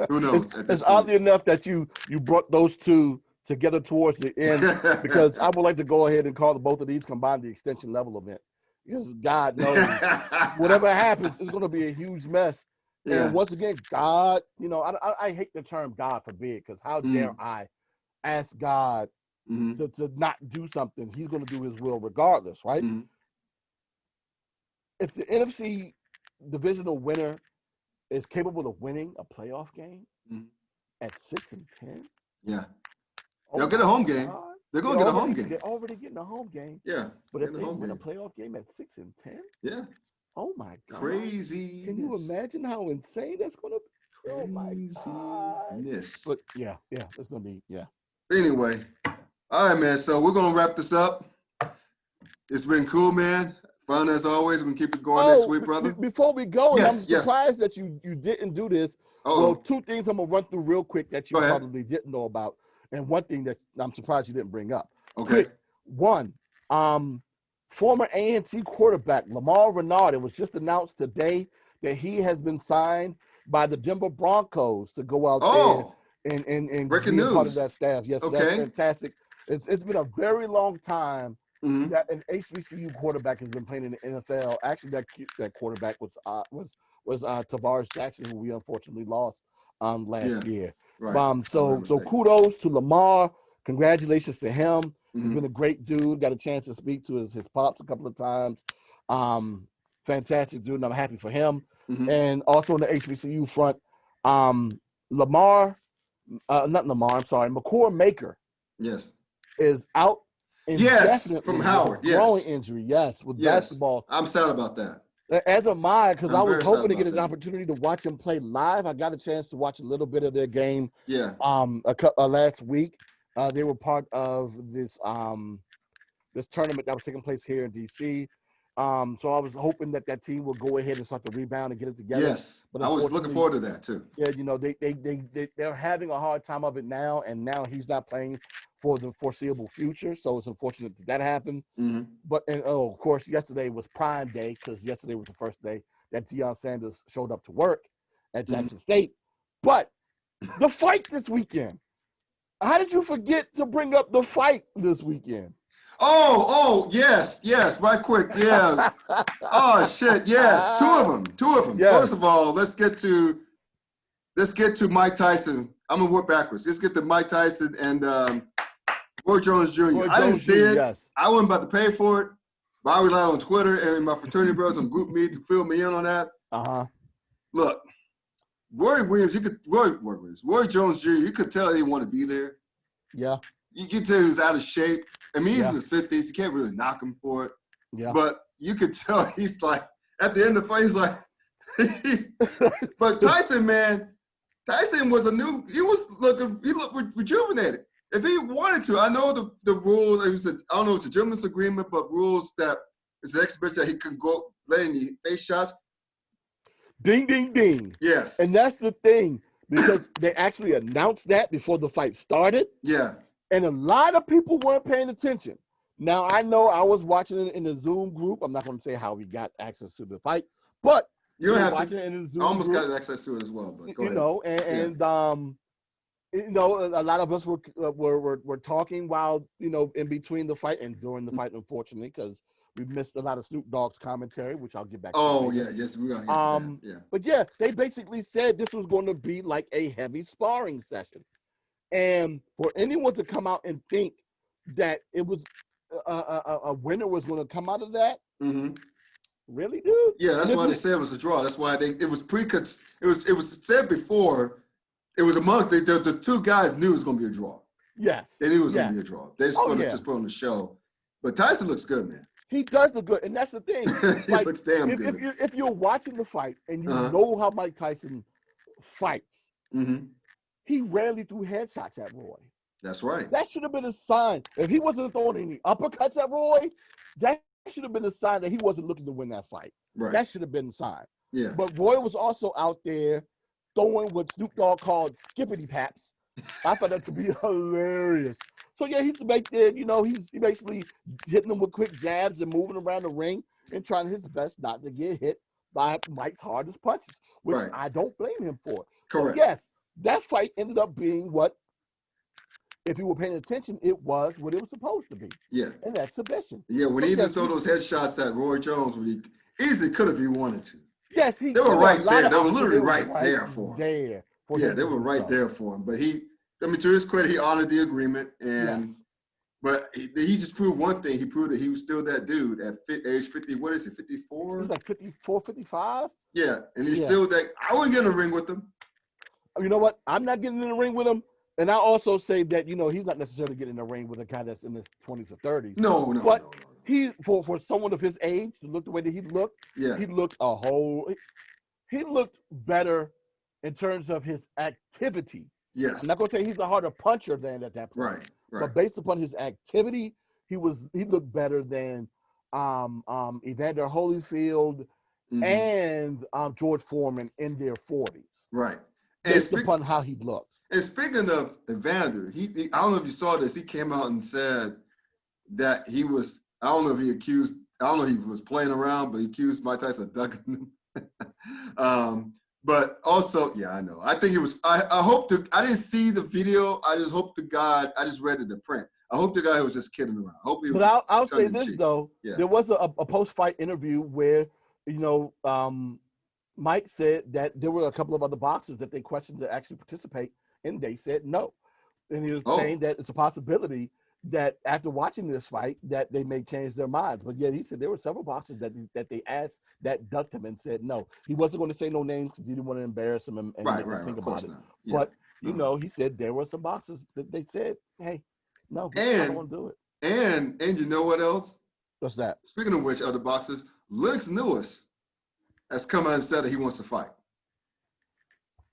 Who knows? It's oddly enough that you brought those two together towards the end because I would like to go ahead and call both of these combined the extension level event. Because God knows whatever happens, it's going to be a huge mess. And once again, God, I hate the term God forbid because how dare I ask God to not do something? He's going to do his will regardless, right? If the NFC divisional winner is capable of winning a playoff game at 6-10, they'll get a home game. They're going to get a home game. They're already getting a home game. Yeah. But if they win a playoff game at 6-10, oh my God! Crazy. Can you imagine how insane that's going to be? Oh my God! But yeah, it's going to be Anyway, all right, man. So we're going to wrap this up. It's been cool, man. Fun as always. We're going to keep it going next week, brother. Before we go, I'm surprised that you didn't do this. Well, 2 things I'm going to run through real quick that you probably didn't know about, and 1 thing that I'm surprised you didn't bring up. Okay. Quick. 1, former A&T quarterback Lamar Renard, it was just announced today that he has been signed by the Denver Broncos to go out Oh, there and breaking be a part of news. that staff. Yes, so that's Okay. fantastic. It's been a very long time Mhm. that an HBCU quarterback has been playing in the NFL. Actually, that quarterback was Tavares Jackson, who we unfortunately lost last year. Right. So kudos to Lamar. Congratulations to him. He's Mhm. been a great dude. Got a chance to speak to his pops a couple of times. Fantastic dude, and I'm happy for him. Mhm. And also on the HBCU front, McCord Maker Yes. is out Yes, indefinitely from with Howard. a growing Yes. injury. Yes, with Yes. basketball. I'm sad about that. As am I, because I I'm was very hoping sad to get about an that. opportunity to watch him play live. I got a chance to watch a little bit of their game. Yeah. Last week. They were part of this this tournament that was taking place here in DC. So I was hoping that team would go ahead and start to rebound and get it together. Yes. But I was looking forward to that too. Yeah, you know, they're having a hard time of it now, and now he's not playing for the foreseeable future. So it's unfortunate that happened. Mm-hmm. But of course, yesterday was Prime Day because yesterday was the first day that Deion Sanders showed up to work at Jackson State. But the fight this weekend. How did you forget to bring up the fight this weekend? Oh, yes, right quick, yeah. Oh shit, yes, two of them. Yes. First of all, let's get to Mike Tyson. I'm gonna work backwards. Let's get to Mike Tyson and Roy Jones Jr. I didn't see it. Yes. I wasn't about to pay for it, but I relied on Twitter and my fraternity brothers on Group Me to fill me in on that. Look, Roy Jones Jr., you could tell he didn't want to be there. Yeah. You could tell he was out of shape. I mean, he's in his 50s. You can't really knock him for it. Yeah. But you could tell he's like, at the end of the fight, he's like, but Tyson, man, Tyson was he looked rejuvenated. If he wanted to, I know the rule, I don't know if it's a gentleman's agreement, but rules that it's an exhibition that he could go let any face shots. Ding, ding, ding. Yes. And that's the thing, because they actually announced that before the fight started. Yeah. And a lot of people weren't paying attention. Now, I know I was watching it in the Zoom group. I'm not going to say how we got access to the fight, but you don't have watching to. it in the Zoom I almost group, got access to it as well. But go ahead. A lot of us were talking while in between the fight and during the fight, unfortunately, because we missed a lot of Snoop Dogg's commentary, which I'll get back to. Oh yeah, yes, we got that. Yeah. But yeah, they basically said this was going to be like a heavy sparring session. And for anyone to come out and think that it was a winner was going to come out of that, really, dude? Yeah, that's why they said it was a draw. That's why it was it was said before. It was among the two guys knew it was going to be a draw. Yes, they knew it was going to be a draw. They just just put on the show. But Tyson looks good, man. He does look good, and that's the thing. He looks damn good. If you're watching the fight and you know how Mike Tyson fights. He rarely threw headshots at Roy. That's right. That should have been a sign. If he wasn't throwing any uppercuts at Roy, that should have been a sign that he wasn't looking to win that fight. Right. That should have been a sign. Yeah. But Roy was also out there throwing what Snoop Dogg called skippity paps. I thought that to be hilarious. So yeah, he's back there, he's basically hitting them with quick jabs and moving around the ring and trying his best not to get hit by Mike's hardest punches, which I don't blame him for. Correct. So yes, that fight ended up being what, if you were paying attention, it was what it was supposed to be. Yeah. And that's submission. Yeah, when he didn't throw those headshots at Roy Jones, when he easily could if he wanted to. Yes, they were right there. They were literally right there for him. They were right there for him. But to his credit, he honored the agreement. But he just proved one thing. He proved that he was still that dude at age 50. What is it, 54? He's like 54, 55. Yeah, and he's still that. I wouldn't get in the ring with him. You know what? I'm not getting in the ring with him. And I also say that, he's not necessarily getting in the ring with a guy that's in his 20s or 30s. No. But he, for someone of his age to look the way that he looked, he looked better in terms of his activity. Yes. I'm not going to say he's a harder puncher than at that point. Right. But based upon his activity, he looked better than Evander Holyfield and George Foreman in their 40s. Right. Based upon how he looked. And speaking of Evander, I don't know if you saw this. He came out and said that he was. I don't know if he was playing around, but he accused Mike Tyson of ducking him. But also, yeah, I know. I think it was. I didn't see the video. I just hope to God. I just read it in print. I hope the guy was just kidding around. I hope he was. But Just I'll say tongue in this cheek. though. Yeah. There was a post-fight interview where Mike said that there were a couple of other boxers that they questioned to actually participate, and they said no. And he was saying that it's a possibility that after watching this fight that they may change their minds. But yet he said there were several boxers that they asked that ducked him and said no. He wasn't going to say no names because he didn't want to embarrass him and make us think about it. Yeah. But he said there were some boxers that they said, hey, no, I don't want to do it. And you know what else? What's that? Speaking of which, other boxers, Lennox Lewis has come out and said that he wants to fight.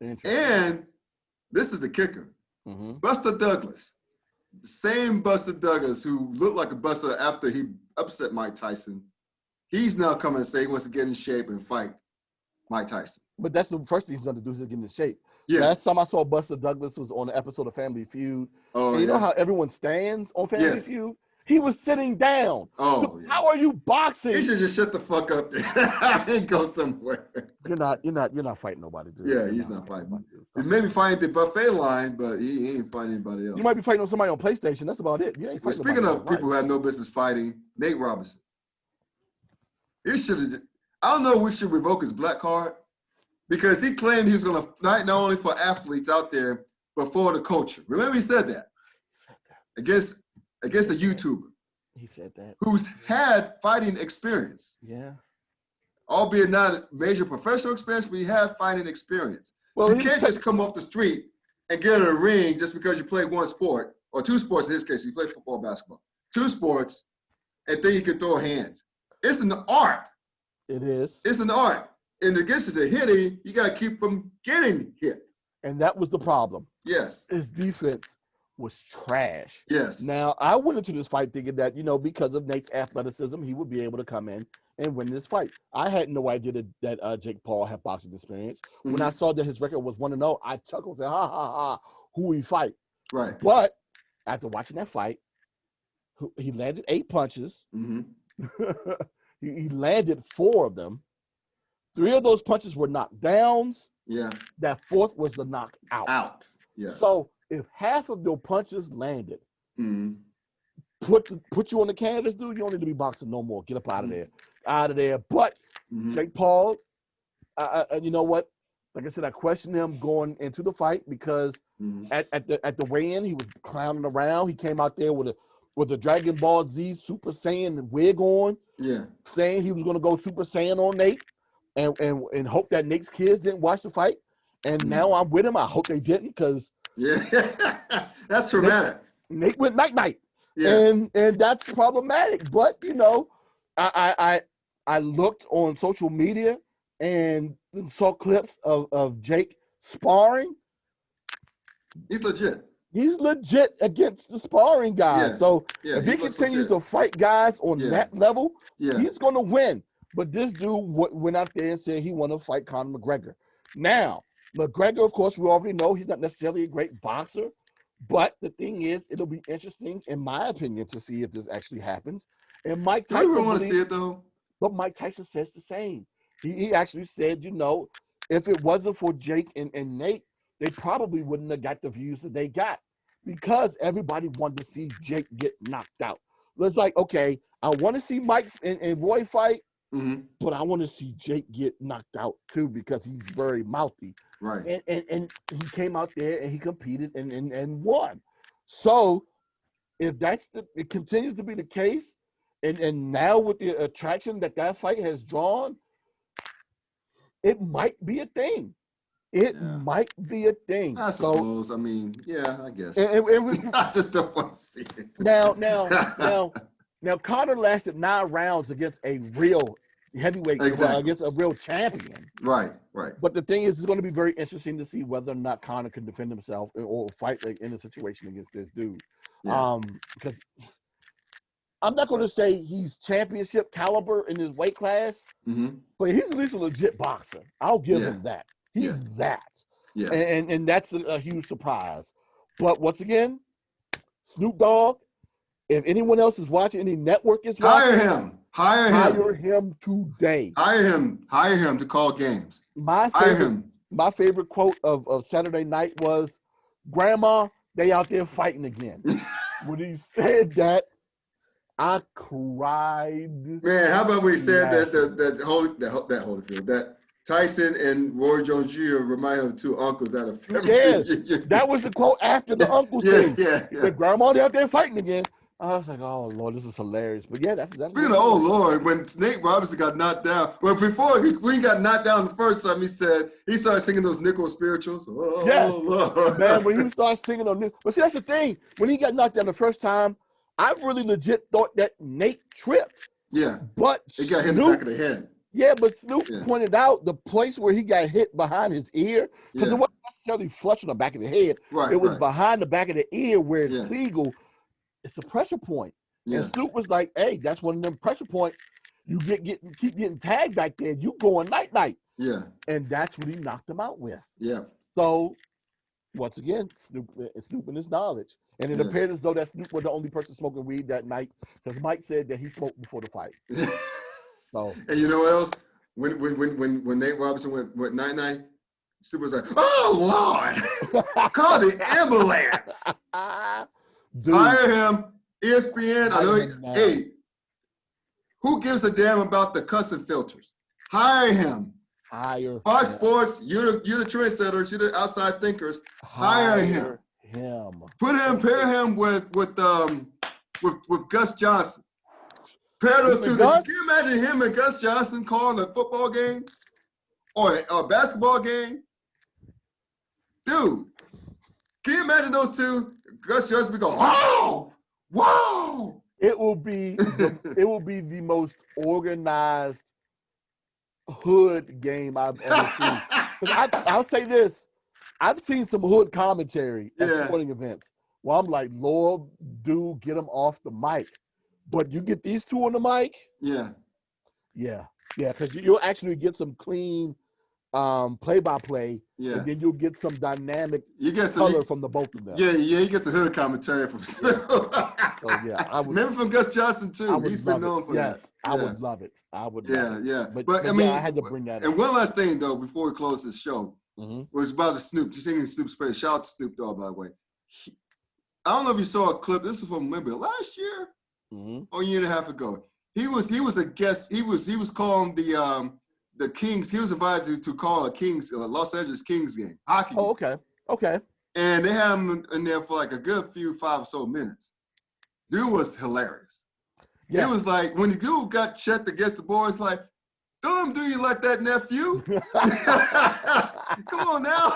And this is the kicker. Buster Douglas, the same Buster Douglas who looked like a buster after he upset Mike Tyson, he's now coming and say he wants to get in shape and fight Mike Tyson. But that's the first thing he's going to do is get in shape. Yeah. Last time I saw Buster Douglas was on an episode of Family Feud. Oh, and you know how everyone stands on Family Feud? He was sitting down. Oh, so how are you boxing? He should just shut the fuck up there and go somewhere. You're not fighting nobody, dude. Yeah, he's not fighting. He may be fighting the buffet line, but he ain't fighting anybody else. You might be fighting on somebody on PlayStation. That's about it. You ain't fighting. Speaking of people who have no business fighting, Nate Robinson. He should have. I don't know if we should revoke his black card because he claimed he was going to fight not only for athletes out there, but for the culture. Remember, he said that against a YouTuber. He said that. Who's had fighting experience. Yeah. Albeit not a major professional experience, but he had fighting experience. Well, you can't just come off the street and get in a ring just because you play one sport, or two sports in his case. He played football, basketball. Two sports, and then you can throw hands. It's an art. It is. It's an art. And against the hitting, you got to keep from getting hit. And that was the problem. Yes. His defense was trash. Yes. Now, I went into this fight thinking that, because of Nate's athleticism, he would be able to come in and win this fight. I had no idea that Jake Paul had boxing experience. When I saw that his record was 1-0, I chuckled and said, ha, ha, ha, who he fight? Right. But after watching that fight, he landed 8 punches. He landed 4 of them. 3 of those punches were knockdowns. Yeah. That 4th was the knockout. Out. Yes. So if half of your punches landed, put you on the canvas, dude, you don't need to be boxing no more. Get up out of there. Out of there. But Jake Paul, you know what? Like I said, I questioned him going into the fight because at the weigh-in, he was clowning around. He came out there with a Dragon Ball Z Super Saiyan wig on. Yeah. Saying he was going to go Super Saiyan on Nate and hope that Nate's kids didn't watch the fight. And now I'm with him. I hope they didn't because that's traumatic. Nate went night-night. Yeah. And that's problematic. But, I looked on social media and saw clips of Jake sparring. He's legit. He's legit against the sparring guys. Yeah. So if he continues to fight guys on that level, he's going to win. But this dude went out there and said he wanted to fight Conor McGregor. Now, McGregor, of course, we already know he's not necessarily a great boxer. But the thing is, it'll be interesting, in my opinion, to see if this actually happens. And Mike Tyson. I don't want to see it, though. But Mike Tyson says the same. He actually said, if it wasn't for Jake and Nate, they probably wouldn't have got the views that they got because everybody wanted to see Jake get knocked out. It's like, okay, I want to see Mike and Roy fight, but I want to see Jake get knocked out too because he's very mouthy. Right. And he came out there and he competed and won. So if it continues to be the case, and now with the attraction that fight has drawn, it might be a thing. It might be a thing. I suppose. I mean, I guess. I just don't want to see it. Now, Conor lasted 9 rounds against a real heavyweight, against a real champion. Right. But the thing is, it's going to be very interesting to see whether or not Conor can defend himself or fight in a situation against this dude. Yeah. Because I'm not going to say he's championship caliber in his weight class, but he's at least a legit boxer. I'll give him that. He's that. Yeah. And that's a huge surprise. But once again, Snoop Dogg, if anyone else is watching, any network is watching, Hire him today. Hire him to call games. My hire him. my favorite quote of Saturday night was, "Grandma, they out there fighting again." When he said that, I cried. Man, how about when he said that Tyson and Roy Jones Jr. remind him of two uncles out of family. Yeah, that was the quote after the uncle thing. Yeah. He said, "Grandma, they out there fighting again." I was like, "Oh Lord, this is hilarious." But yeah, that's Speaking of, oh Lord, when Nate Robinson got knocked down, well, when he got knocked down the first time, he started singing those nickel spirituals. Oh, yes, Lord. man. When he started singing on, but see, that's the thing. When he got knocked down the first time, I really legit thought that Nate tripped. Yeah, but he got hit in the back of the head. Yeah, but Snoop pointed out the place where he got hit behind his ear, because it wasn't necessarily flush on the back of the head. Right, it was behind the back of the ear where it's legal. It's a pressure point. Yeah. And Snoop was like, "Hey, that's one of them pressure points. You keep getting tagged back there. You going night. Yeah. And that's what he knocked him out with. Yeah. So once again, Snoop in his knowledge. And it appeared as though that Snoop was the only person smoking weed that night, because Mike said that he smoked before the fight. So, and you know what else? When Nate Robinson went night, Snoop was like, "Oh Lord, call the ambulance." Dude, hire him, ESPN. I know. Hey, who gives a damn about the cussing filters? Hire him. Hire Fox Sports. You're the trendsetters. You're the outside thinkers. Hire him. Pair him with Gus Johnson. Pair those two. Can you imagine him and Gus Johnson calling a football game or a basketball game? Dude, can you imagine those two? Gus Johnson be going, wow. It will be the most organized hood game I've ever seen. I'll say this. I've seen some hood commentary at sporting events where I'm like, Lord, dude, get them off the mic. But you get these two on the mic? Yeah, because you'll actually get some clean play-by-play, and then you'll get some dynamic color from the both of them. Yeah, you get some hood commentary from remember from Gus Johnson too. He's been known for that. I would love it. I would love it. Yeah. But I mean, I had to bring that up. And one last thing though, before we close this show, was about the Snoop. Just singing Snoop's praise. Shout out to Snoop Dogg, by the way. I don't know if you saw a clip. This is from maybe last year or a year and a half ago. He was a guest. He was calling the Kings. He was invited to call a Los Angeles Kings game, hockey game. Oh, okay. And they had him in there for like a good 5 or so minutes. Dude was hilarious. Yeah. It was like when the dude got checked against the boys, like, "Don't do you like that, nephew?" Come on now.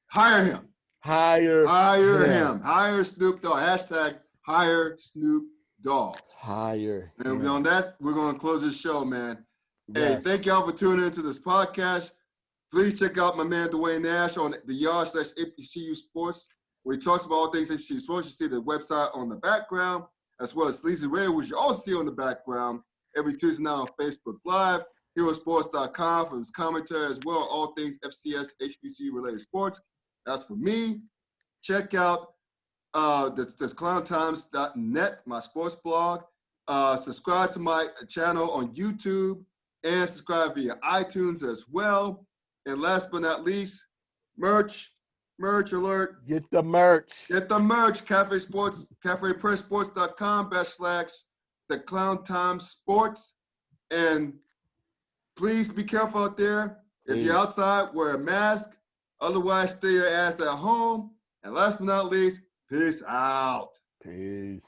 Hire him. Hire him. Hire Snoop Dogg. Hashtag hire Snoop Dogg. Hire. And on that, we're going to close this show, man. Yes. Hey, thank y'all for tuning into this podcast. Please check out my man Dwayne Nash on the yard/HBCU Sports, where he talks about all things HBCU Sports. You see the website on the background, as well as Sleazy Radio, which you also see on the background every Tuesday night on Facebook Live. HeroSports.com for his commentary as well, all things FCS, HBCU related sports. That's for me. Check out that's clowntimes.net, my sports blog. Subscribe to my channel on YouTube and subscribe via iTunes as well. And last but not least, merch alert. Get the merch. CafePressSports.com/the Clown Times Sports. And please be careful out there. If you're outside, wear a mask. Otherwise, stay your ass at home. And last but not least, peace out. Peace.